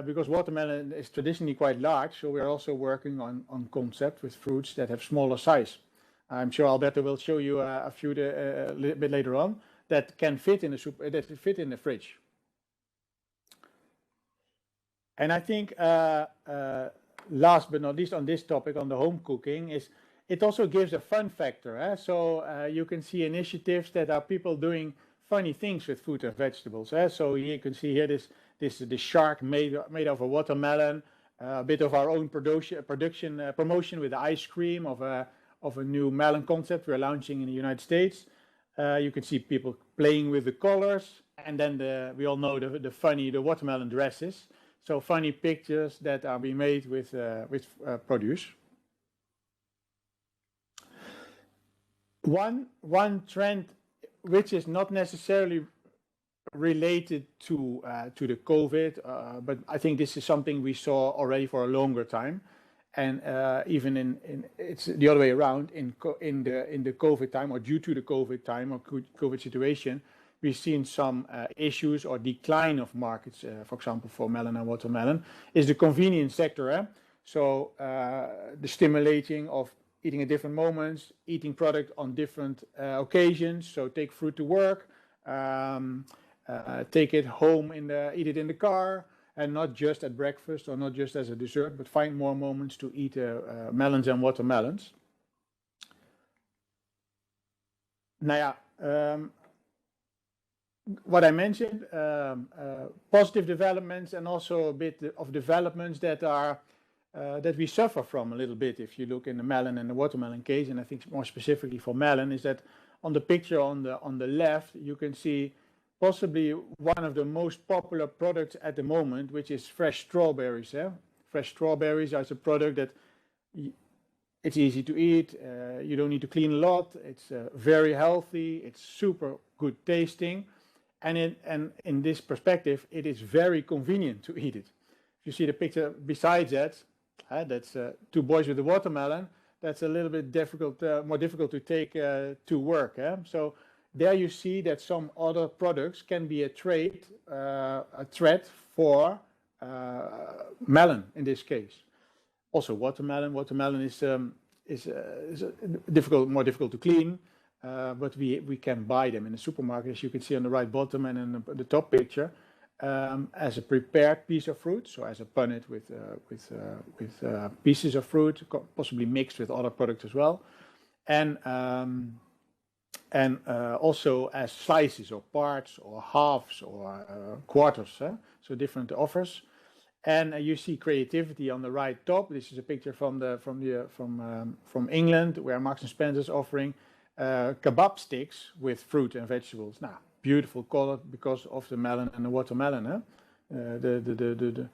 because watermelon is traditionally quite large. So we're also working on concept with fruits that have smaller size. I'm sure Alberto will show you a few a little bit later on that can fit in the fridge. And I think last but not least on this topic, on the home cooking, is it also gives a fun factor. So you can see initiatives that are people doing funny things with fruit and vegetables. So you can see here this shark made of a watermelon, a bit of our own promotion with the ice cream of a new melon concept we're launching in the United States. You can see people playing with the colors, and then we all know the watermelon dresses. So funny pictures that are being made with produce. One trend which is not necessarily related to the COVID, but I think this is something we saw already for a longer time, and even in it's the other way around in the COVID time, or due to the COVID time or COVID situation. We've seen some issues or decline of markets, for example, for melon and watermelon, is the convenience sector. So the stimulating of eating at different moments, eating product on different occasions. So take fruit to work, take it home, eat it in the car, and not just at breakfast or not just as a dessert, but find more moments to eat melons and watermelons. Now, what I mentioned, positive developments, and also a bit of developments that are that we suffer from a little bit. If you look in the melon and the watermelon case, and I think more specifically for melon, is that on the picture on the left, you can see possibly one of the most popular products at the moment, which is fresh strawberries. Fresh strawberries are a product that it's easy to eat. You don't need to clean a lot. It's very healthy. It's super good tasting. And in this perspective, it is very convenient to eat it. If you see the picture besides that, that's two boys with a watermelon. That's a little bit difficult, more difficult to take to work. So there you see that some other products can be a threat for melon in this case. Also watermelon. Watermelon is more difficult to clean. But we can buy them in the supermarket, as you can see on the right bottom and in the top picture, as a prepared piece of fruit, so as a punnet with pieces of fruit, possibly mixed with other products as well, and also as slices or parts or halves or quarters, so different offers. And you see creativity on the right top. This is a picture from England, where Marks and Spencer is offering kebab sticks with fruit and vegetables. Now, beautiful color because of the melon and the watermelon. The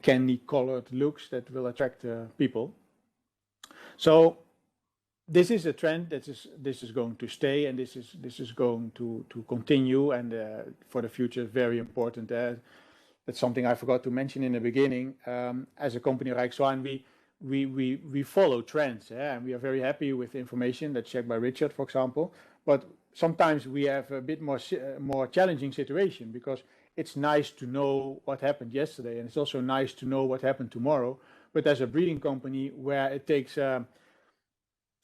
candy colored looks that will attract people. So this is a trend that this is going to stay, and this is going to continue, and for the future, very important. That's something I forgot to mention in the beginning. As a company, Rijk Zwaan, we follow trends, and we are very happy with the information that's shared by Richard, for example. But sometimes we have a bit more challenging situation, because it's nice to know what happened yesterday, and it's also nice to know what happened tomorrow. But as a breeding company, where it takes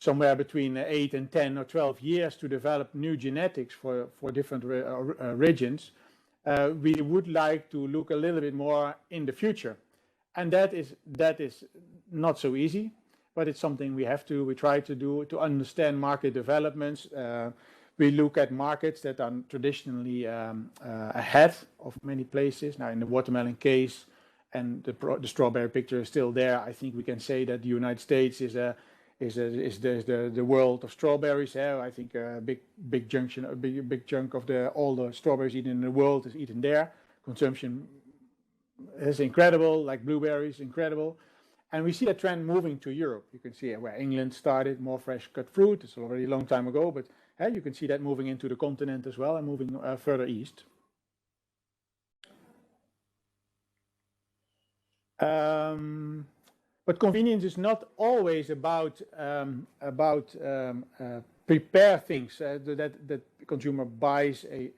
somewhere between 8 and 10 or 12 years to develop new genetics for different regions, we would like to look a little bit more in the future. And that is not so easy, but it's something we try to do to understand market developments. We look at markets that are traditionally ahead of many places. Now, in the watermelon case, and the strawberry picture is still there, I think we can say that the United States is the world of strawberries. I think a big chunk of all the strawberries eaten in the world is eaten there. Consumption is incredible, like blueberries, incredible. And we see a trend moving to Europe. You can see where England started, more fresh cut fruit. It's already a long time ago, but you can see that moving into the continent as well and moving further east. But convenience is not always about prepare things that the consumer buys a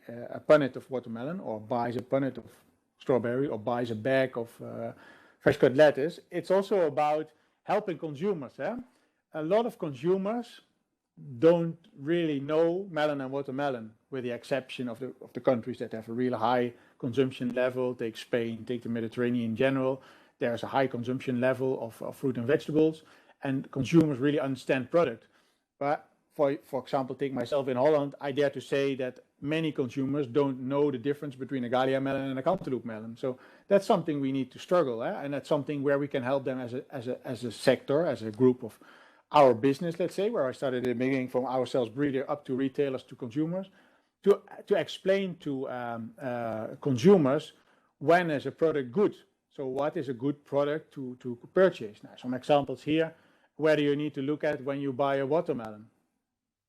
punnet of watermelon or buys a punnet of strawberry or buys a bag of fresh cut lettuce. It's also about helping consumers. A lot of consumers don't really know melon and watermelon, with the exception of the countries that have a real high consumption level. Take Spain, take the Mediterranean in general. There's a high consumption level of fruit and vegetables, and consumers really understand product. But for example, take myself in Holland, I dare to say that many consumers don't know the difference between a Gallia melon and a cantaloupe melon. So that's something we need to struggle, and that's something where we can help them as a sector, as a group of our business, let's say, where I started at the beginning from ourselves breeder up to retailers to consumers, to explain to consumers when is a product good. So what is a good product to purchase? Now, some examples here. Where do you need to look at when you buy a watermelon?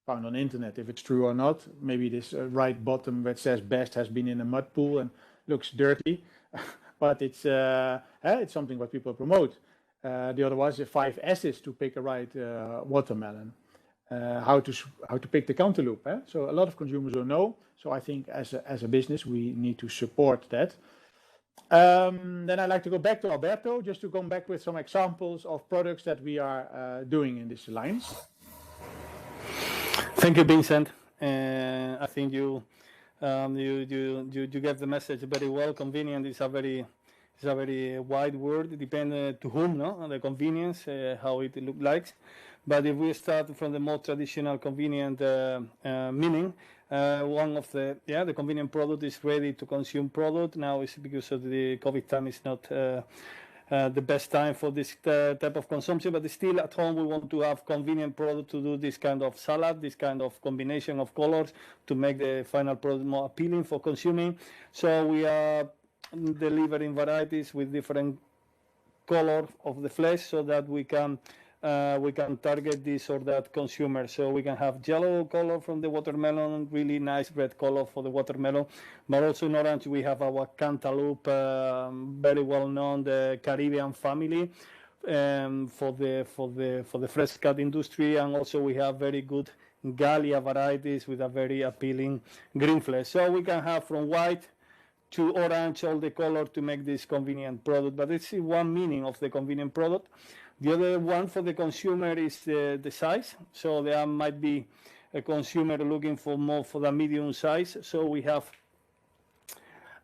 Found on the internet, if it's true or not. Maybe this right bottom that says best has been in a mud pool and looks dirty, but it's something what people promote. The other was the 5 S's to pick a right watermelon. How to pick the cantaloupe. So a lot of consumers don't know. So I think as a business we need to support that. Then I'd like to go back to Alberto, just to come back with some examples of products that we are doing in this line. Thank you, Vincent. I think you get the message very well. Convenient is a very wide word, depending to whom, on the convenience, how it looks like. But if we start from the more traditional convenient meaning, one of the convenient product is ready to consume product. Now it's because of the COVID time, it's not the best time for this type of consumption, but still at home we want to have convenient product to do this kind of salad, this kind of combination of colors to make the final product more appealing for consuming. So we are delivering varieties with different color of the flesh so that we can target this or that consumer. So we can have yellow color from the watermelon, really nice red color for the watermelon, but also in orange we have our cantaloupe, very well known, the Caribbean family, for the fresh cut industry, and also we have very good Gallia varieties with a very appealing green flesh. So we can have from white to orange all the color to make this convenient product, but it's one meaning of the convenient product. The other one for the consumer is the size. So there might be a consumer looking for more for the medium size. So we have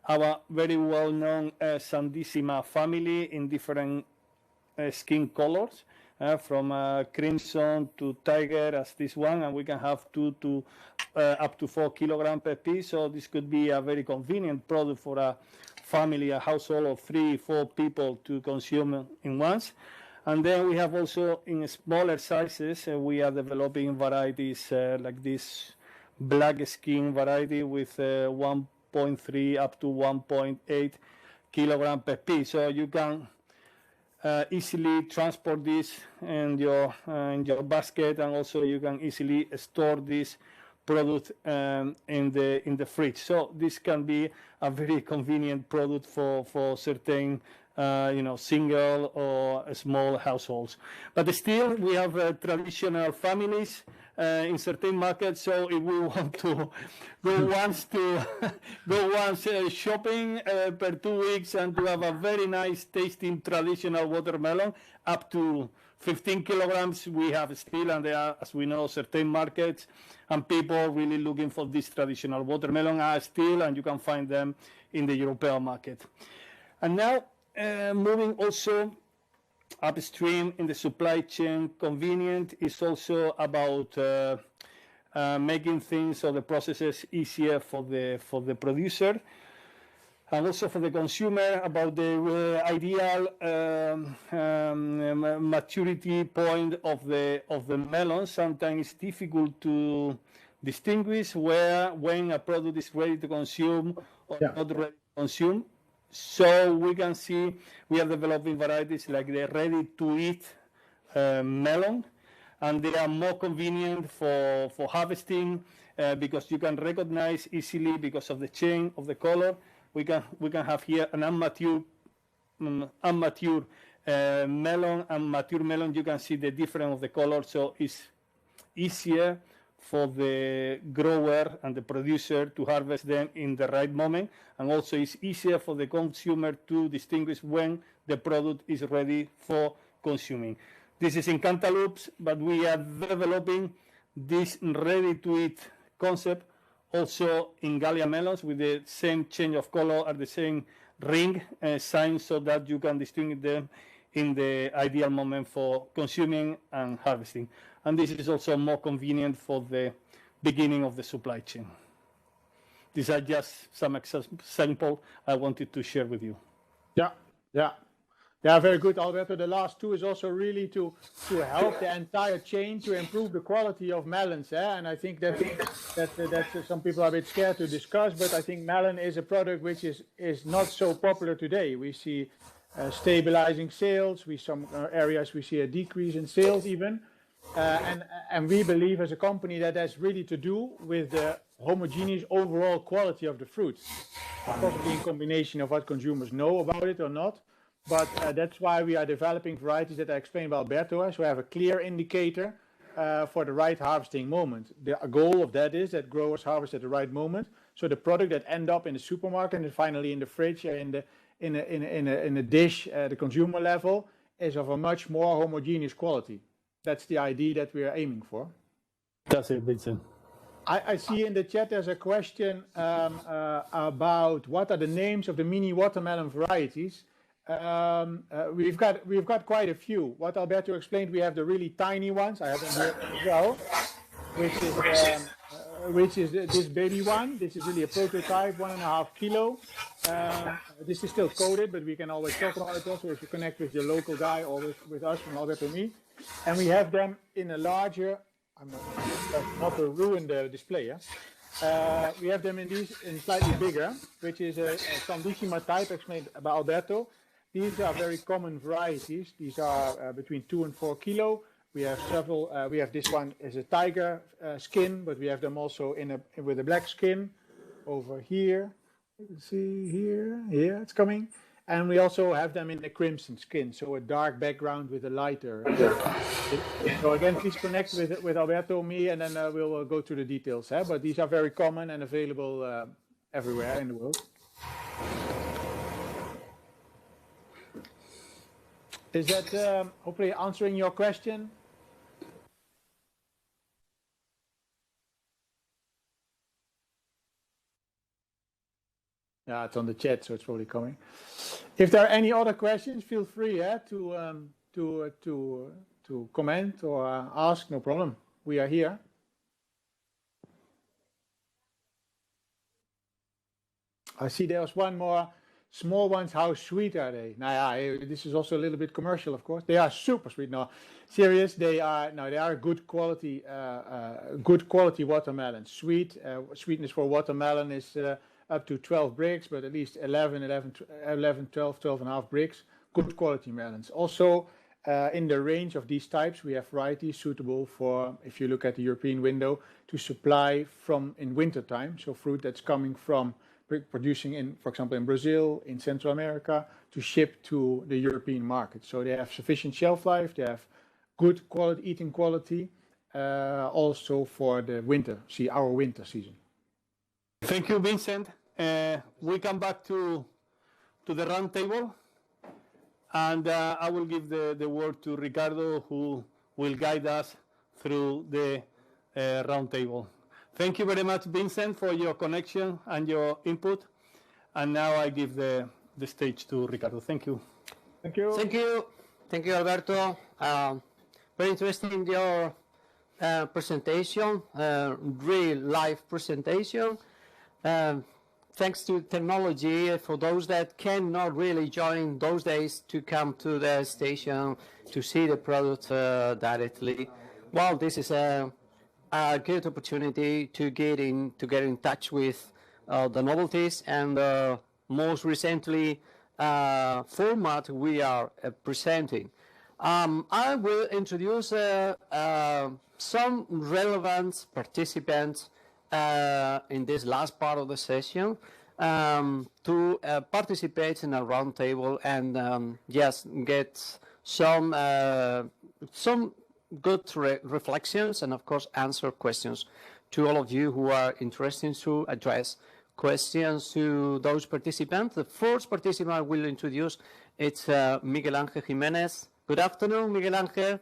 our very well-known Sandissima family in different skin colors, from crimson to tiger as this one, and we can have up to 4 kilograms per piece. So this could be a very convenient product for a family, a household of 3-4 people to consume in once. And then we have also in smaller sizes, we are developing varieties like this black skin variety with 1.3 up to 1.8 kilogram per piece. So you can easily transport this in your basket, and also you can easily store this product in the fridge. So this can be a very convenient product for certain single or small households. But still, we have traditional families in certain markets. So if we want to go once shopping per 2 weeks and to have a very nice tasting traditional watermelon up to 15 kilograms, we have still, and there are, as we know, certain markets and people really looking for this traditional watermelon are still, and you can find them in the European market. And now, moving also upstream in the supply chain, convenient is also about making things or the processes easier for the producer and also for the consumer, about the ideal maturity point of the melon. Sometimes it's difficult to distinguish when a product is ready to consume or not ready to consume. So we can see we are developing varieties like the ready-to-eat melon, and they are more convenient for harvesting because you can recognize easily because of the change of the color. We can have here an unmature melon and mature melon. You can see the difference of the color, so it's easier for the grower and the producer to harvest them in the right moment, and also it's easier for the consumer to distinguish when the product is ready for consuming. This is in cantaloupes, but we are developing this ready-to-eat concept also in Gallia melons with the same change of color at the same ring sign, so that you can distinguish them in the ideal moment for consuming and harvesting. And this is also more convenient for the beginning of the supply chain. These are just some examples I wanted to share with you. Yeah, very good, Alberto. The last two is also really to help the entire chain to improve the quality of melons. And I think that some people are a bit scared to discuss, but I think melon is a product which is not so popular today. We see stabilizing sales. Some areas we see a decrease in sales even. And we believe as a company that that's really to do with the homogeneous overall quality of the fruit, possibly in combination of what consumers know about it or not. But that's why we are developing varieties that I explained by Alberto, so we have a clear indicator for the right harvesting moment. The goal of that is that growers harvest at the right moment, so the product that end up in the supermarket and finally in the fridge, in a dish at the consumer level, is of a much more homogeneous quality. That's the idea that we are aiming for. That's it, Vincent. I see in the chat there's a question about what are the names of the mini watermelon varieties. We've got quite a few. What Alberto explained, we have the really tiny ones. I have them here as well, which is this baby one. This is really a prototype, 1.5 kilo. This is still coated, but we can always talk about it also if you connect with your local guy or with us, from Alberto and me. And we have them in a larger. I'm not to ruin the display. Yeah? We have them in slightly bigger, which is a Sandissima type explained by Alberto. These are very common varieties. These are between 2 and 4 kilo. We have several. We have this one as a tiger skin, but we have them also with a black skin over here. You can see here. Yeah, it's coming. And we also have them in the crimson skin, so a dark background with a lighter. So again, please connect with Alberto, me, and then we'll go through the details. But these are very common and available everywhere in the world. Is that hopefully answering your question? Yeah, it's on the chat, so it's probably coming. If there are any other questions, feel free to comment or ask. No problem. We are here. I see there's one more. Small ones, how sweet are they? Now, this is also a little bit commercial, of course. They are super sweet. No, serious. They are good quality watermelon. Sweetness for watermelon is up to 12 bricks, but at least 11, 12 and a half bricks. Good quality melons. Also, in the range of these types, we have varieties suitable for, if you look at the European window, to supply from in winter time. So fruit that's coming from producing in, for example, in Brazil, in Central America, to ship to the European market. So they have sufficient shelf life, they have good quality, eating quality, also for the winter, our winter season. Thank you, Vincent. We come back to the round table, and I will give the word to Ricardo, who will guide us through the round table. Thank you very much, Vincent, for your connection and your input. And now I give the stage to Ricardo. Thank you. Thank you. Thank you. Thank you, Alberto. Very interesting your presentation, real live presentation. Thanks to technology, for those that cannot really join those days to come to the station to see the product directly. Well, this is a good opportunity to get in touch with the novelties and most recently format we are presenting. I will introduce some relevant participants in this last part of the session to participate in a roundtable and just get some good reflections and of course answer questions to all of you who are interested to address questions to those participants. The first participant I will introduce, it's Miguel Ángel Jiménez. Good afternoon, Miguel Ángel.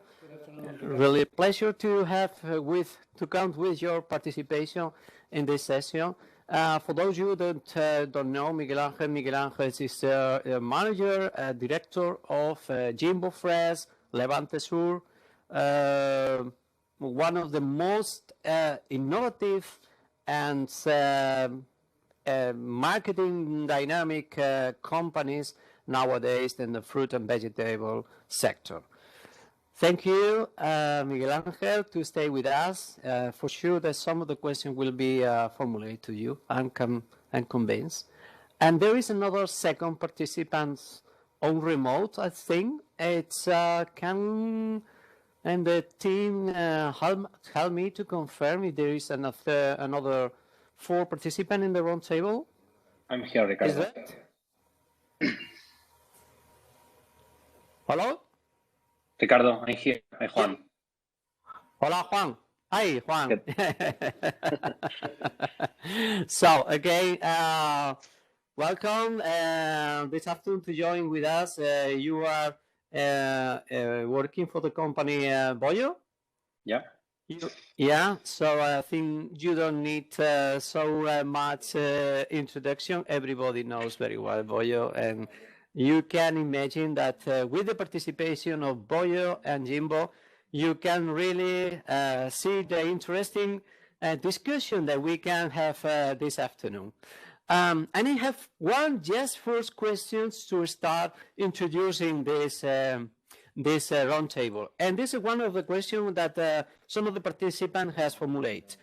Really a pleasure to have to count with your participation in this session. For those of you that don't know Miguel Ángel is a manager, director of JimboFresh, Levante Sur, one of the most innovative and marketing dynamic companies nowadays in the fruit and vegetable sector. Thank you, Miguel Ángel, to stay with us. For sure that some of the questions will be formulated to you, I'm convinced. And there is another second participant on remote, I think. It's and the team help me to confirm if there is another 4 participants in the round table. I'm here, Ricardo. Is that? Hello? Ricardo, I'm here. Hi, Juan. Hola, Juan. Hi, Juan. So, again, welcome this afternoon to join with us. You are working for the company Bollo? Yeah. Yeah, so I think you don't need so much introduction. Everybody knows very well Bollo, and you can imagine that with the participation of Bollo and Jimbo, you can really see the interesting discussion that we can have this afternoon. And I have one first questions to start introducing this roundtable. And this is one of the questions that some of the participants has formulated.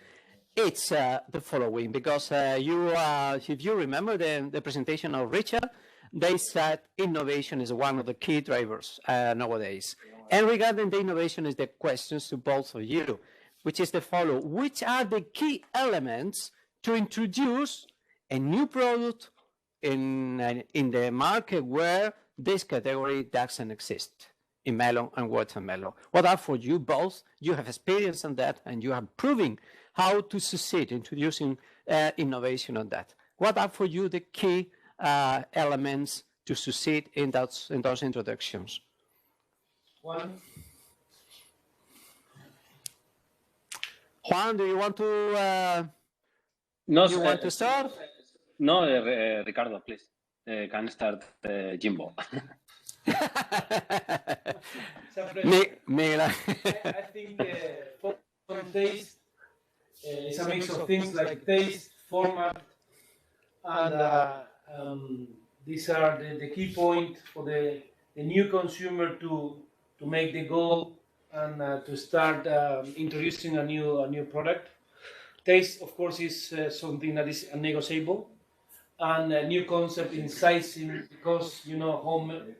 It's the following, because if you remember the presentation of Richard, they said innovation is one of the key drivers nowadays. And regarding the innovation is the questions to both of you, which is the following. Which are the key elements to introduce a new product in the market where this category doesn't exist, in melon and watermelon? What are for you both? You have experience on that and you have proven how to succeed introducing innovation on that. What are for you the key elements to succeed in those introductions? Juan, do you want to want to start? No, Ricardo, please. Can start Jimbo. Miguel. I think for taste, it's a mix of things like taste, format, and these are the key point for the new consumer to make the goal and to start introducing a new product. Taste, of course, is something that is unnegotiable, and a new concept in sizing, because home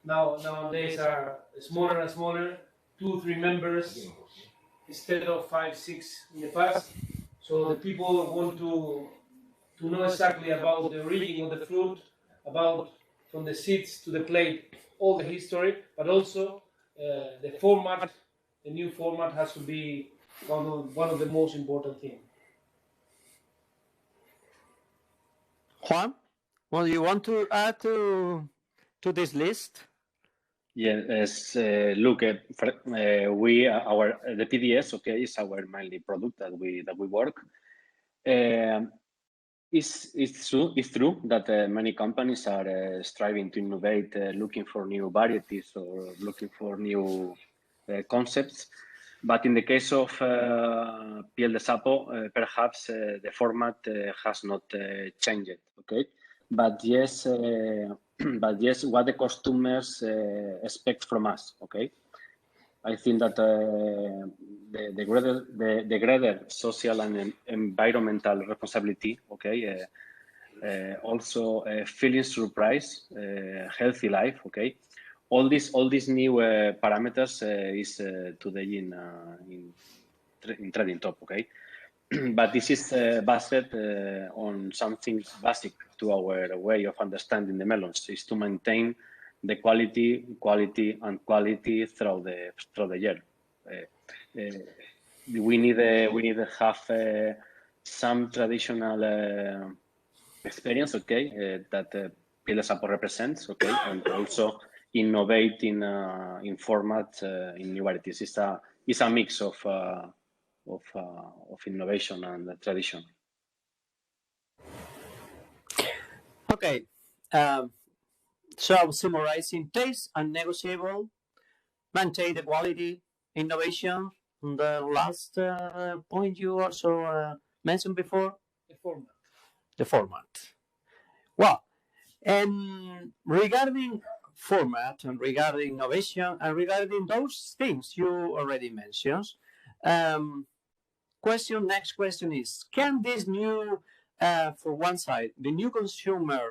nowadays are smaller and smaller, 2-3 members instead of 5-6 in the past. So the people want to know exactly about the origin of the fruit, about from the seeds to the plate, all the history, but also the format. The new format has to be one of the most important things. Juan, what do you want to add to this list? Yes, look, the PDS, okay, is our mainly product that we work. It's true that many companies are striving to innovate, looking for new varieties or looking for new concepts. But in the case of Piel de Sapo, perhaps the format has not changed. Okay, but yes, what the customers expect from us. Okay, I think that the greater social and environmental responsibility. Okay, also feeling surprise, healthy life. Okay. All these new parameters is today in trading top, okay? But this is based on something basic to our way of understanding the melons, is to maintain the quality through the year. We need to have some traditional experience, okay, that Piel de Sapo represents, okay, and also innovate in format in new varieties. It's a mix of innovation and tradition. Okay, so summarizing: taste unnegotiable, maintain the quality, innovation. The last point you also mentioned before, The format. the format. Well, and regarding format and regarding innovation and regarding those things you already mentioned, next question is, can this new, for one side, the new consumer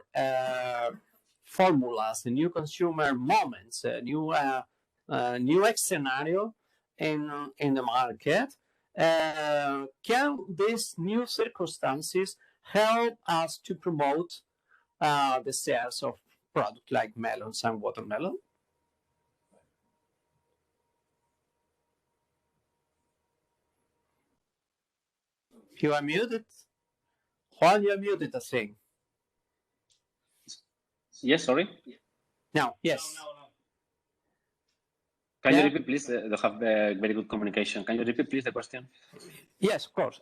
formulas, the new consumer moments, new scenario in the market, can these new circumstances help us to promote the sales of products like melons and watermelon? You are muted. Juan, you are muted, I think. Yes, sorry? No, yes. No. Can you repeat, please? They have very good communication. Can you repeat, please, the question? Yes, of course.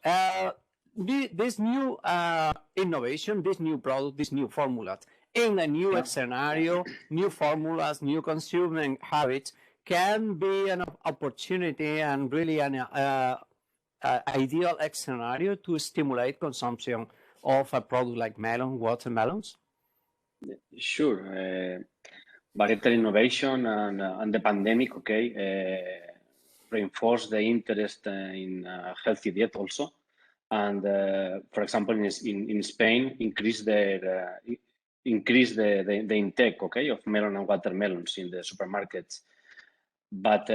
This new innovation, this new product, this new formula, in a new scenario, new formulas, new consuming habits can be an opportunity and really an ideal scenario to stimulate consumption of a product like melon, watermelons? Sure. Varietal innovation and the pandemic, okay, reinforce the interest in healthy diet also. And for example, in Spain, increase the intake, okay, of melon and watermelons in the supermarkets. But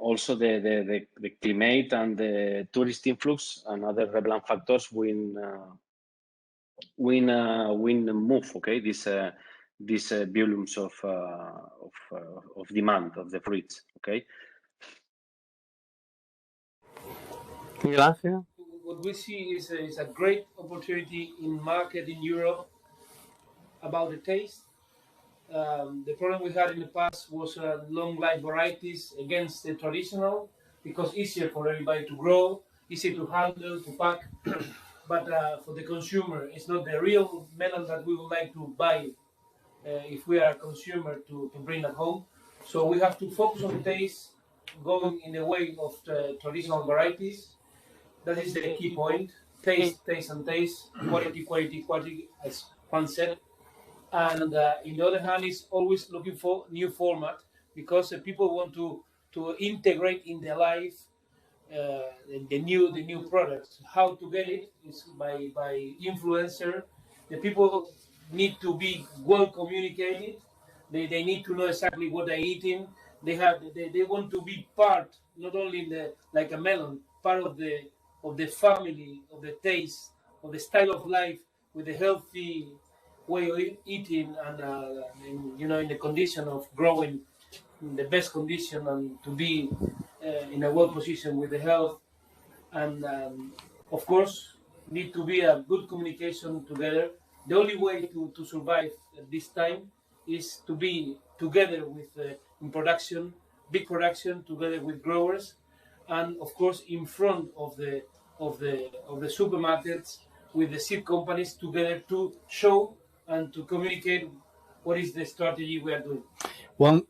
also the climate and the tourist influx and other relevant factors will move, okay, these volumes of demand of the fruits, okay. Miguel Ángel? What we see is a great opportunity in market in Europe about the taste. The problem we had in the past was long life varieties against the traditional, because easier for everybody to grow, easy to handle, to pack. But for the consumer, it's not the real melon that we would like to buy if we are a consumer to bring at home. So we have to focus on the taste, going in the way of the traditional varieties. That is the key point. Taste, and taste. Quality, as Juan said. And in the other hand, is always looking for new format, because people want to integrate in their life the new products. How to get it is by influencer. The people need to be well communicated. They need to know exactly what they're eating. They want to be part, not only in the like a melon, part of the family, of the taste, of the style of life with a healthy way of eating and in the condition of growing in the best condition and to be in a well position with the health and of course need to be a good communication together. The only way to survive at this time is to be together with in production, big production, together with growers, and of course in front of the supermarkets with the seed companies together to show and to communicate what is the strategy we are doing.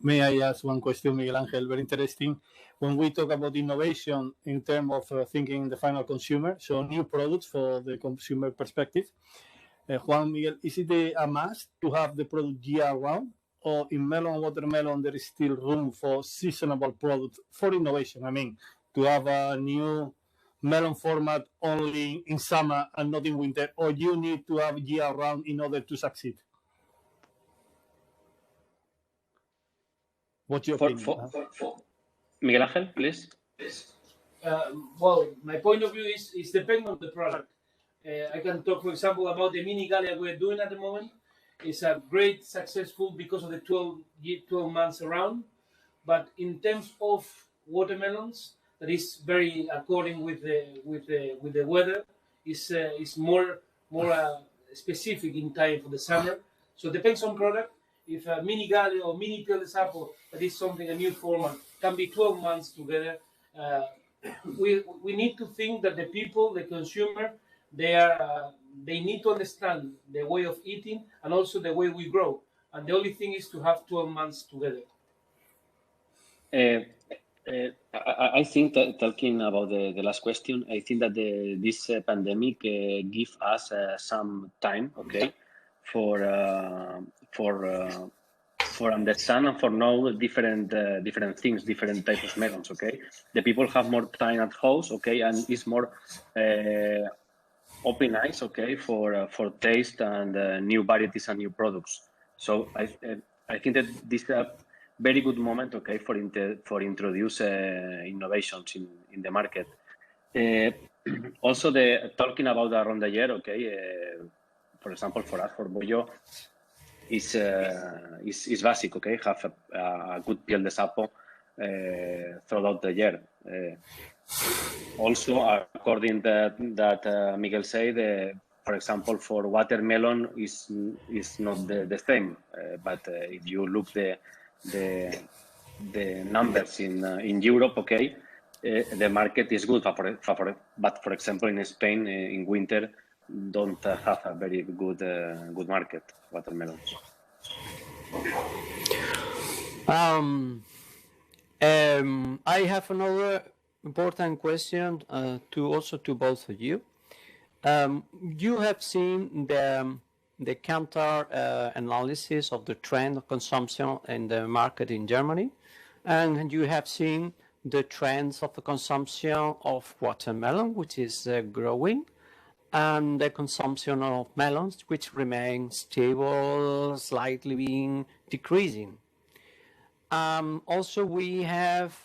May I ask one question, Miguel Ángel? Very interesting. When we talk about innovation in terms of thinking the final consumer, so new products for the consumer perspective, Juan, Miguel, is it a must to have the product year-round? Or in melon and watermelon, there is still room for seasonable products for innovation? I mean, to have a new melon format only in summer and not in winter, or you need to have year-round in order to succeed? What's your opinion? Miguel Ángel, please. Well, my point of view is depending on the product. I can talk, for example, about the mini Galia we're doing at the moment. It's a great successful because of the 12 months around. But in terms of watermelons, that is very according with the weather. Is more specific in time for the summer. So it depends on product. If a mini Galia or mini Piel de Sapo, that is something, a new format, can be 12 months together. We need to think that the people, the consumer, they need to understand the way of eating and also the way we grow. And the only thing is to have 12 months together. I think that talking about the last question, I think that this pandemic give us some time, okay, for understand and for know different things, different types of melons, okay. The people have more time at house, okay, and it's more open eyes, okay, for taste and new varieties and new products. So I think that this is a very good moment, okay, for introduce innovations in the market. Also, talking about the around the year, okay, for example, for us, for Bollo, is basic, okay, have a good piel de sapo throughout the year. Also, according that Miguel said, for example, for watermelon is not the same. But if you look the numbers in Europe, okay, the market is good. But for example, in Spain, in winter, don't have a very good market watermelons. I have another important question to both of you. You have seen the counter analysis of the trend of consumption in the market in Germany, and you have seen the trends of the consumption of watermelon, which is growing, and the consumption of melons, which remain stable, slightly being decreasing. Also, we have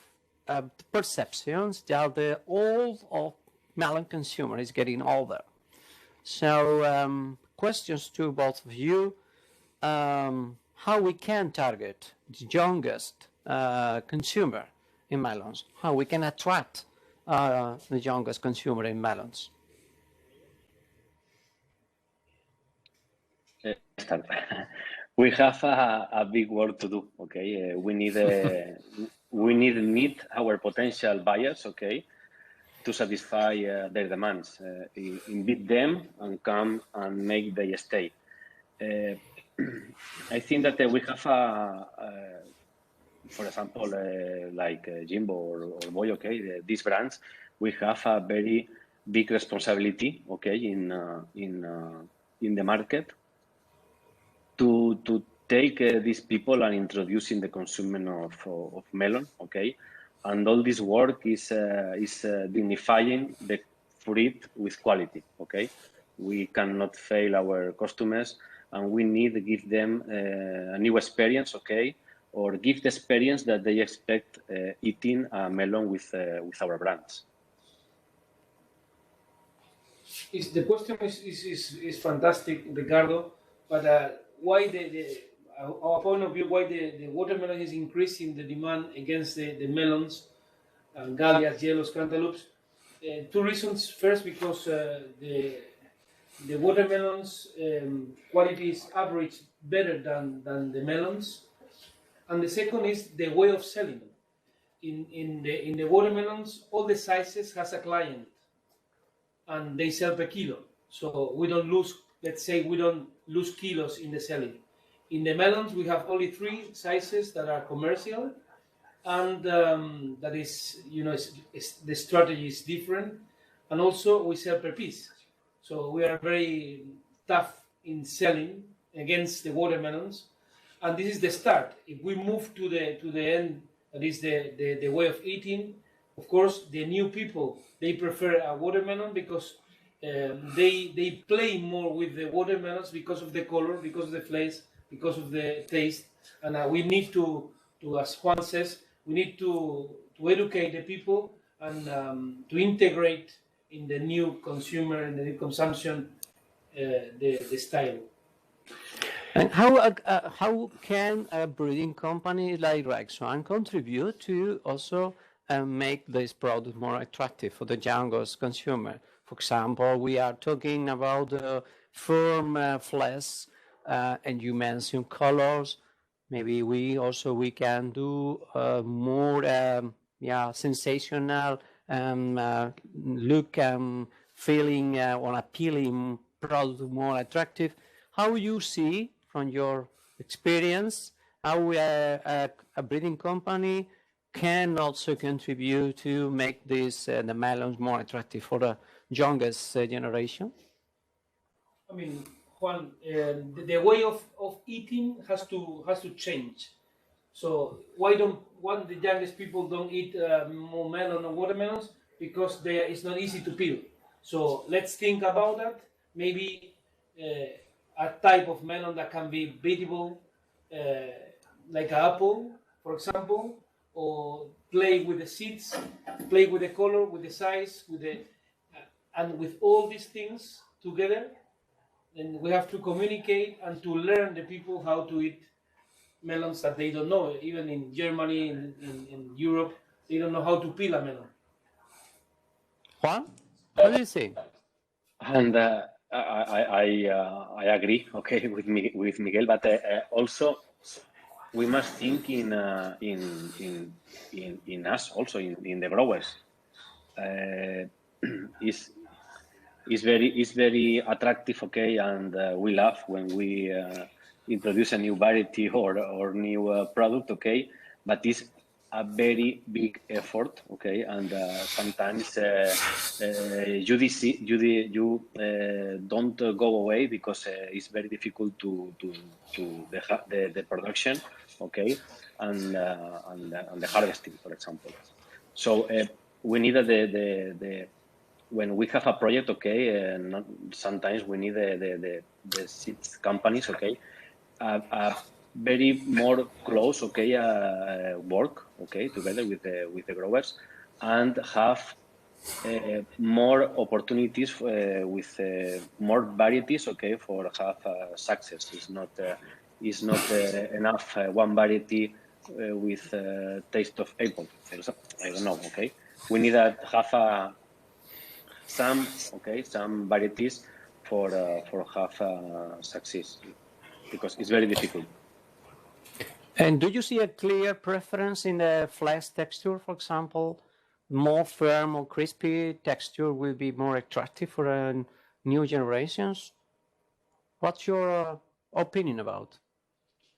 perceptions that the old of melon consumer is getting older. So, questions to both of you: how we can target the youngest consumer in melons? How we can attract the youngest consumer in melons? We have a big work to do. Okay, we need meet our potential buyers. Okay, to satisfy their demands, invite them and come and make them stay. I think that we have for example, like Jimbo or Bollo, okay, these brands, we have a very big responsibility, okay, in the market to take these people and introducing the consumer of melon, okay, and all this work is dignifying the fruit with quality, okay. We cannot fail our customers, and we need to give them a new experience, okay, or give the experience that they expect eating a melon with our brands. The question is fantastic, Ricardo. But why our point of view, why the watermelon is increasing the demand against the melons, gallias, yellows, cantaloupes? Two reasons. First, because the watermelons quality is average better than the melons, and the second is the way of selling. In the watermelons, all the sizes has a client, and they sell per kilo. So we don't lose. Let's say we don't lose kilos in the selling. In the melons, we have only 3 sizes that are commercial, and that is, the strategy is different, and also we sell per piece. So we are very tough in selling against the watermelons, and this is the start. If we move to the end, that is the way of eating. Of course, the new people, they prefer a watermelon because they play more with the watermelons because of the color, because of the flavors, because of the taste, and we need to, as Juan says, we need to educate the people and to integrate in the new consumer and the new consumption the style. And how can a breeding company like Rijk Zwaan contribute to also make this product more attractive for the youngest consumer? For example, we are talking about firm flesh, and you mentioned colors. Maybe we can do more sensational look and feeling or appealing product, more attractive. How you see from your experience how a breeding company can also contribute to make the melons more attractive for the youngest generation? I mean, Juan, the way of eating has to change. So why the youngest people don't eat more melon or watermelons? Because it's not easy to peel. So let's think about that. Maybe a type of melon that can be beatable, like an apple, for example, or play with the seeds, play with the color, with the size, and with all these things together. And we have to communicate and to learn the people how to eat melons that they don't know. Even in Germany, in Europe, they don't know how to peel a melon. Juan, what do you think? And I agree, okay, with Miguel, but also we must think in us also, in the growers. Is very attractive, okay, and we love when we introduce a new variety or new product, okay, but it's a very big effort, okay, and sometimes you don't go away because it's very difficult to the production, okay, and the harvesting, for example. So we need when we have a project, okay, sometimes we need the seeds companies, okay, very more close, okay, work, okay, together with the growers, and have more opportunities with more varieties, okay, for have success. It's not enough one variety with taste of apple. I don't know, okay. We need to have some varieties for have success, because it's very difficult. And do you see a clear preference in the flesh texture, for example? More firm or crispy texture will be more attractive for new generations. What's your opinion about?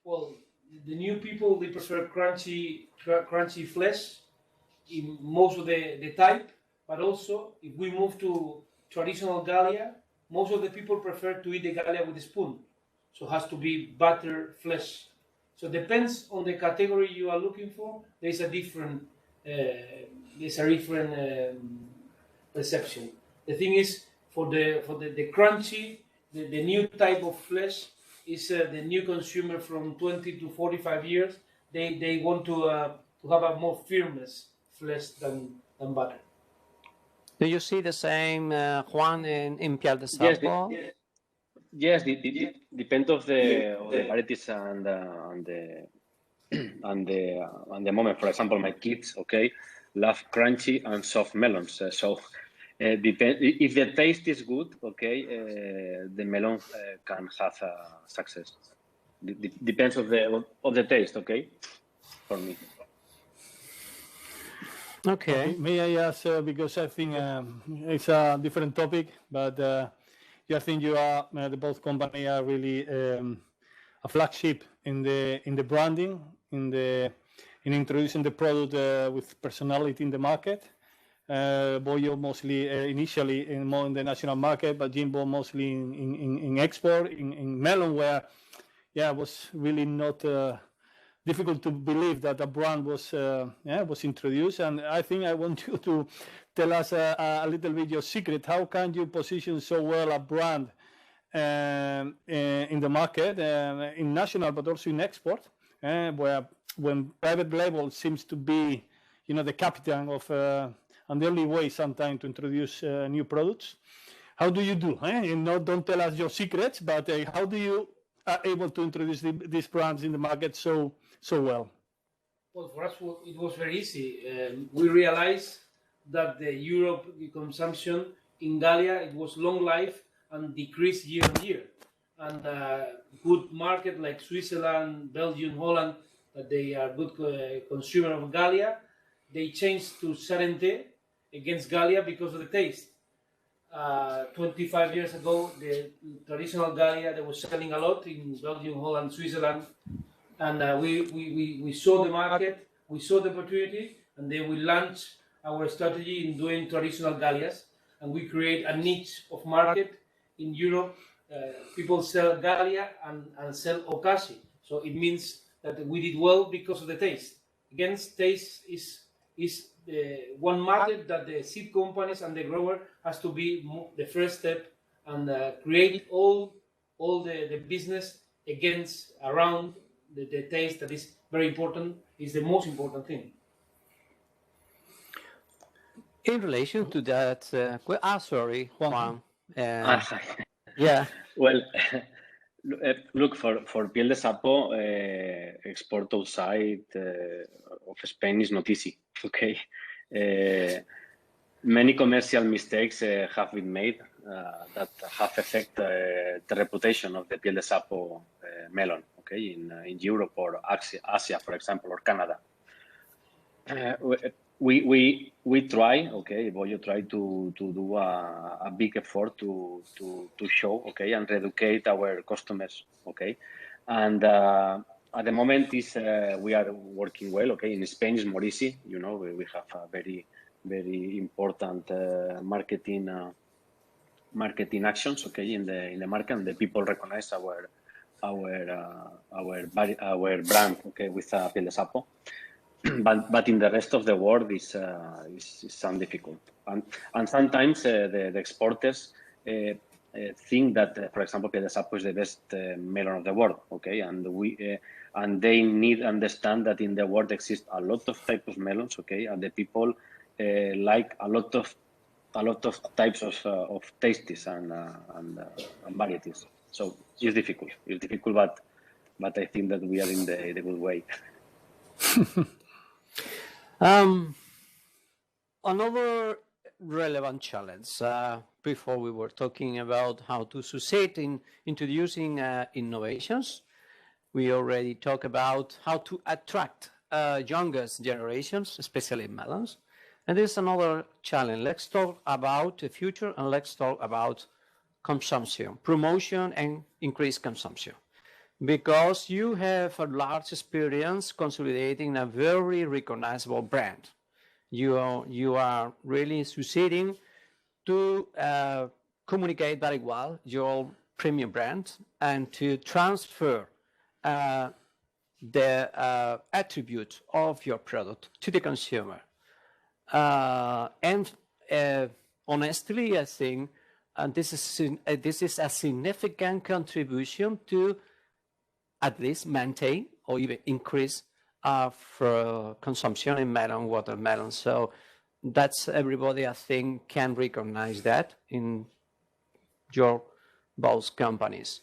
Well, the new people, they prefer crunchy flesh in most of the type, but also if we move to traditional gallia, most of the people prefer to eat the gallia with a spoon. So it has to be butter flesh. So it depends on the category you are looking for. There's a different perception. The thing is, for the crunchy, the new type of flesh is the new consumer from 20 to 45 years. They want to have a more firmness flesh than butter. Do you see the same, Juan, in Piel de Sapo? Yes, it depends of the varieties and the moment. For example, my kids, okay, love crunchy and soft melons. Depend if the taste is good, okay, the melon can have success. Depends of the taste, okay, for me. Okay. May I ask, because I think it's a different topic, but I think you are the both company are really a flagship in the branding, in introducing the product with personality in the market. Bollo mostly initially more in the national market, but Jimbo mostly in export, in melon, where was really not difficult to believe that a brand was introduced. And I think I want you to tell us a little bit your secret. How can you position so well a brand in the market, in national, but also in export, where when private label seems to be, the captain of and the only way sometimes to introduce new products. How do you do? Don't tell us your secrets, but how do you are able to introduce these brands in the market so well? Well, for us, it was very easy. We realized that the Europe consumption in Gallia, it was long life and decreased year on year. And good market like Switzerland, Belgium, Holland, that they are good consumer of Gallia, they changed to Sarente against Gallia because of the taste. 25 years ago, the traditional Gallia, they were selling a lot in Belgium, Holland, Switzerland, and we saw the market, we saw the opportunity, and then we launched our strategy in doing traditional Gallias, and we create a niche of market in Europe. People sell Gallia and sell Okashi, so it means that we did well because of the taste. Again, taste is one market that the seed companies and the grower has to be the first step and create all the business against around the taste. That is very important, is the most important thing. In relation to that, sorry, Juan. Yeah. Well, look, for Piel de Sapo, export outside of Spain is not easy, okay? Many commercial mistakes have been made that have affected the reputation of the Piel de Sapo melon, okay, in Europe or Asia, for example, or Canada. We try, okay, Bollo try to do a big effort to show, okay, and educate our customers, okay, and at the moment we are working well, okay. In Spain is more easy, we have a very important marketing actions, okay, in the market, and the people recognize our brand, okay, with Piel de Sapo. But in the rest of the world is some difficult, and sometimes the exporters think that, for example, Piel de Sapo is the best melon of the world, okay, and they need to understand that in the world exists a lot of types of melons, okay, and the people like a lot of types of tastes and varieties. So it's difficult. But I think that we are in the good way. Another relevant challenge, before we were talking about how to succeed in introducing innovations, we already talked about how to attract youngest generations, especially melons. And there's another challenge. Let's talk about the future, and let's talk about consumption, promotion and increased consumption. Because you have a large experience consolidating a very recognizable brand. You are really succeeding to communicate very well your premium brand and to transfer the attribute of your product to the consumer. And honestly, I think this is a significant contribution to at least maintain or even increase for consumption in melon watermelon. So That's everybody, I think, can recognize that in your both companies.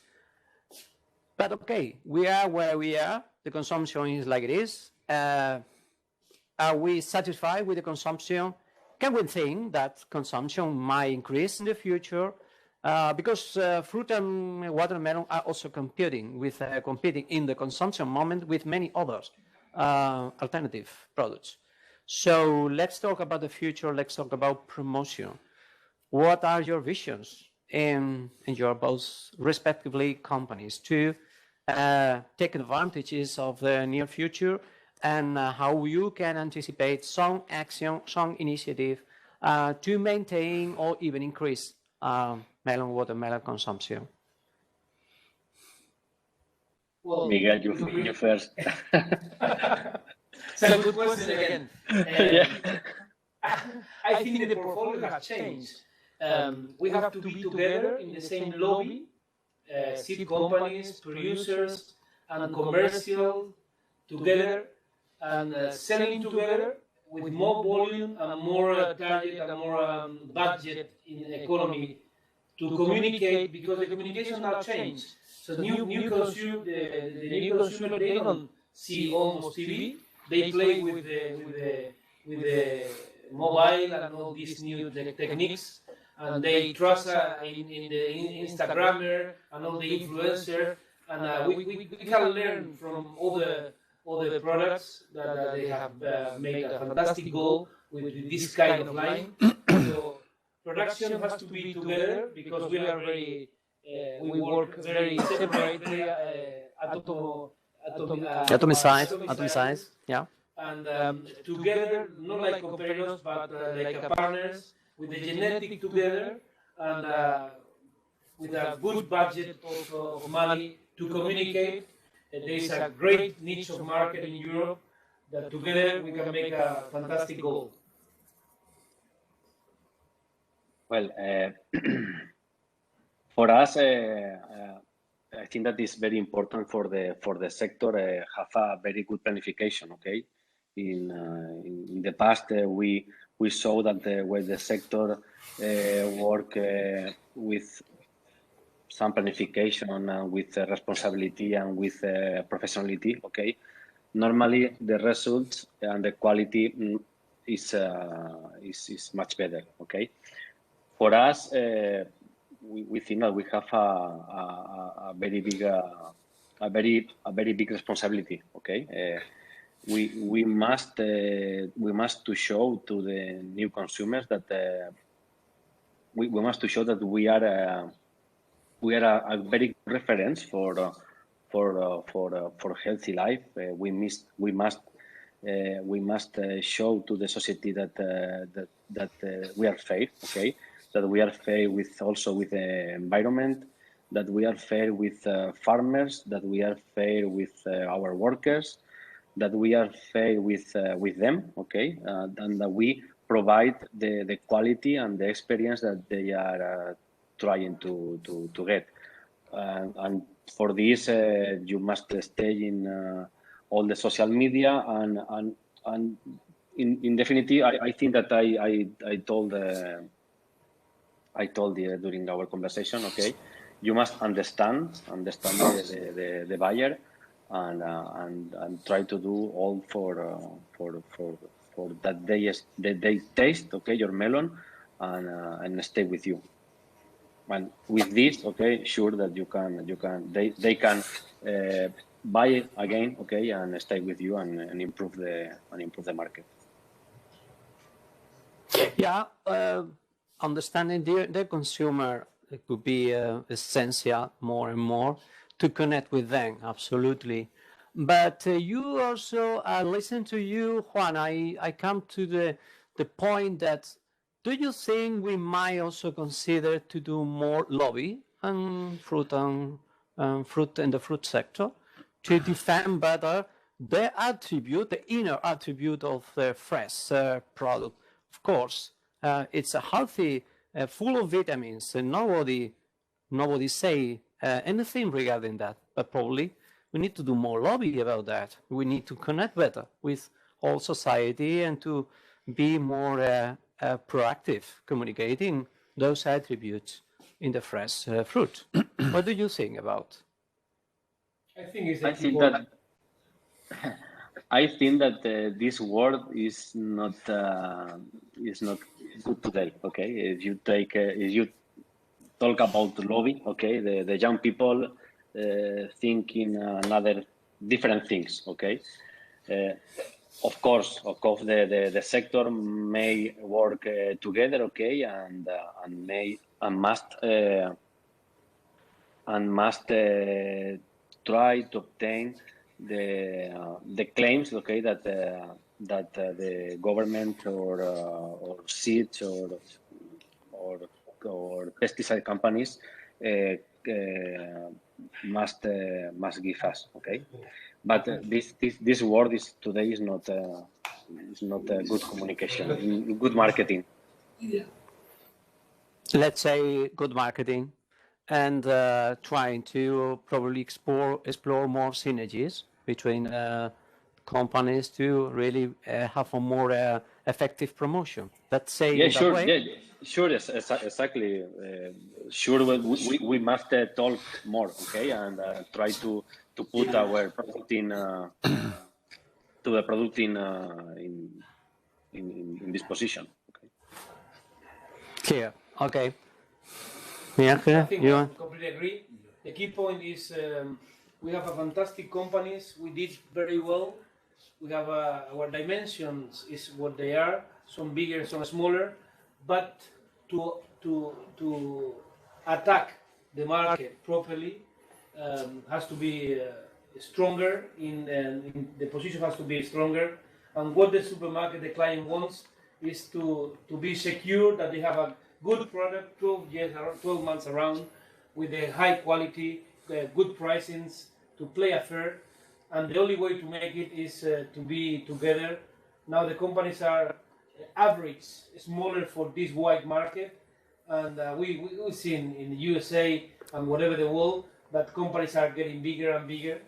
But okay, we are where we are. The consumption is like it is. Are we satisfied with the consumption? Can we think that consumption might increase in the future? Because fruit and watermelon are also competing in the consumption moment with many others alternative products. So let's talk about the future. Let's talk about promotion. What are your visions in your both respectively companies to take advantages of the near future, and how you can anticipate some action, some initiative to maintain or even increase melon watermelon consumption? Well, Miguel, you first. It's a good question again. Yeah. I think the portfolio has changed. We have to be together in the same lobby, seed companies, producers, and commercial together, and selling together with more volume and more target and more budget in the economy to communicate, because the communication now changed. So the new consumer, they don't see almost TV. They play with the mobile and all these new techniques, and they trust in the Instagrammer and all the influencer, and we can learn from all the products that they have made a fantastic goal with this kind of line. So production has to be together, because we are very we work very separately, atomized, yeah. And together, not like competitors, but like partners, with the genetic together, and with a good budget of money to communicate. There is a great niche of market in Europe that together we can make a fantastic goal. Well, for us, I think that is very important for the sector have a very good planification. Okay, in the past we saw that when the sector work with some planification and with responsibility and with professionality. Okay, normally the results and the quality is much better. Okay, for us, we think that we have a very big responsibility. Okay, we must to show to the new consumers that we must to show that we are a very good reference for healthy life. We must show to the society that we are fair. Okay, that we are fair with the environment, that we are fair with farmers, that we are fair with our workers, that we are fair with them. Okay, and that we provide the quality and the experience that they are trying to get. And for this, you must stay in all the social media, and in definitive, I think that I told during our conversation. Okay, you must understand the buyer, and try to do all for that they taste, okay, your melon, and stay with you. And with this, okay, sure that they can buy it again, okay, and stay with you and improve the market. Yeah, understanding the consumer, it could be essential more and more to connect with them. Absolutely. But you also listen to you, Juan. I come to the point that, do you think we might also consider to do more lobby on fruit and fruit in the fruit sector to defend better the attribute, the inner attribute of the fresh product? Of course, it's a healthy, full of vitamins, and nobody say anything regarding that. But probably we need to do more lobby about that. We need to connect better with all society and to be more proactive, communicating those attributes in the fresh fruit. What do you think about? I think it's the I key think point. that I think that this word is not good today. Okay, if you talk about lobby, okay, the young people think in another different things. Okay, of course, the sector may work together. Okay, and must try to obtain the claims, okay, that the government or seeds or pesticide companies must give us, okay. But this word today is not good communication, good marketing. Let's say good marketing, and trying to probably explore more synergies between companies to really have a more effective promotion. Let's say Yeah, in sure. that way. Yeah, sure. Yes, exactly. Sure, we must talk more, okay, and try to put our product in to the product in this position. Okay. Clear. Okay. I Miguel, think you I want? completely agree. The key point is we have a fantastic companies. We did very well. We have our dimensions is what they are. Some bigger, some smaller. But to attack the market properly has to be stronger. In the position has to be stronger. And what the supermarket, the client wants, is to be secure that they have a good product 12 months around with a high quality, good pricings, to play a fair. And the only way to make it is to be together. Now the companies are average, smaller for this wide market. And we see in the USA and whatever the world that companies are getting bigger and bigger.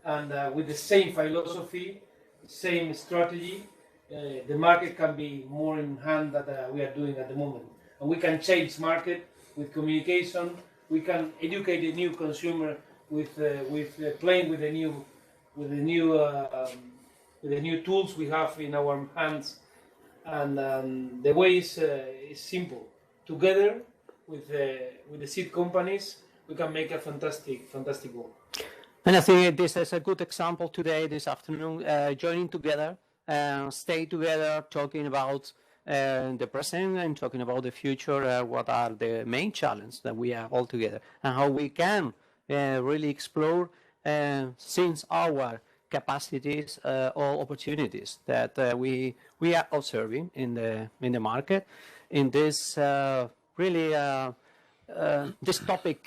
And with the same philosophy, same strategy, the market can be more in hand that we are doing at the moment. And we can change market with communication. We can educate the new consumer with playing with the new tools we have in our hands. And the way is simple. Together with the seed companies, we can make a fantastic goal. And I think this is a good example today, this afternoon, joining together, stay together, talking about the present and talking about the future, what are the main challenges that we have all together, and how we can really explore since our capacities or opportunities that we are observing in the market, in this really dystopic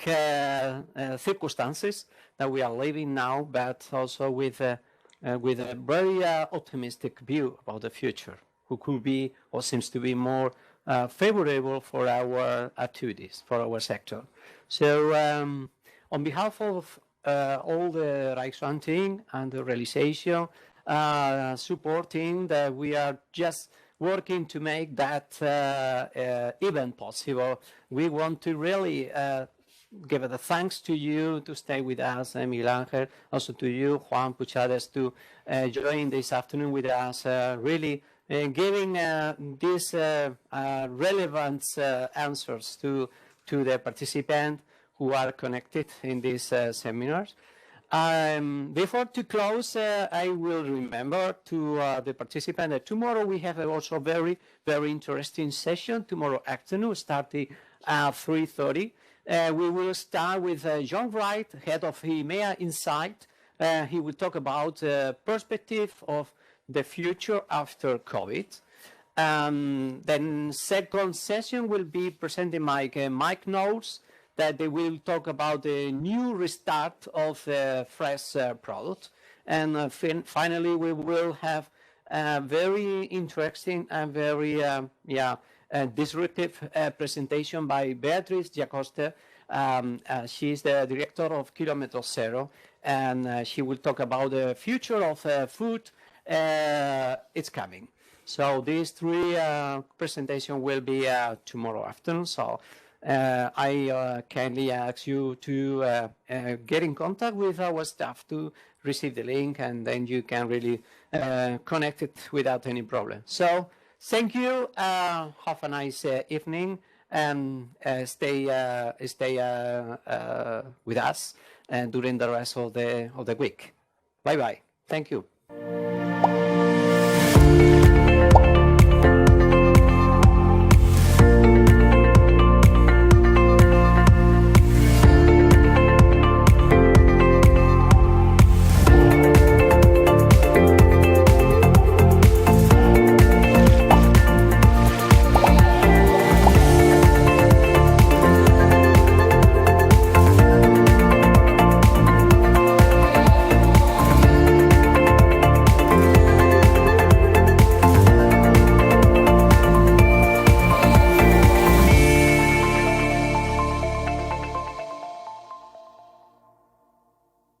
circumstances that we are living now, but also with a very optimistic view about the future, who could be or seems to be more favorable for our activities, for our sector. So on behalf of all the Rijk Zwaan team and the realization supporting that we are just working to make that event possible, we want to really give the thanks to you to stay with us, Miguel Ángel, also to you, Juan, Puchades, to join this afternoon with us, really giving these relevant answers to the participants who are connected in these seminars. Before to close, I will remember to the participant that tomorrow we have also a very, very interesting session tomorrow afternoon, starting at 3:30. We will start with John Wright, head of EMEA Insight. He will talk about the perspective of the future after COVID. Then second session will be presented by Mike Knowles, that they will talk about the new restart of the fresh product. And finally, we will have a very interesting and very disruptive presentation by Beatriz Giacosta. She's the director of Kilometer Zero, and she will talk about the future of food. It's coming. So these three presentation will be tomorrow afternoon. So I kindly ask you to get in contact with our staff to receive the link, and then you can really connect it without any problem. So thank you. Have a nice evening, and stay with us during the rest of the week. Bye bye. Thank you.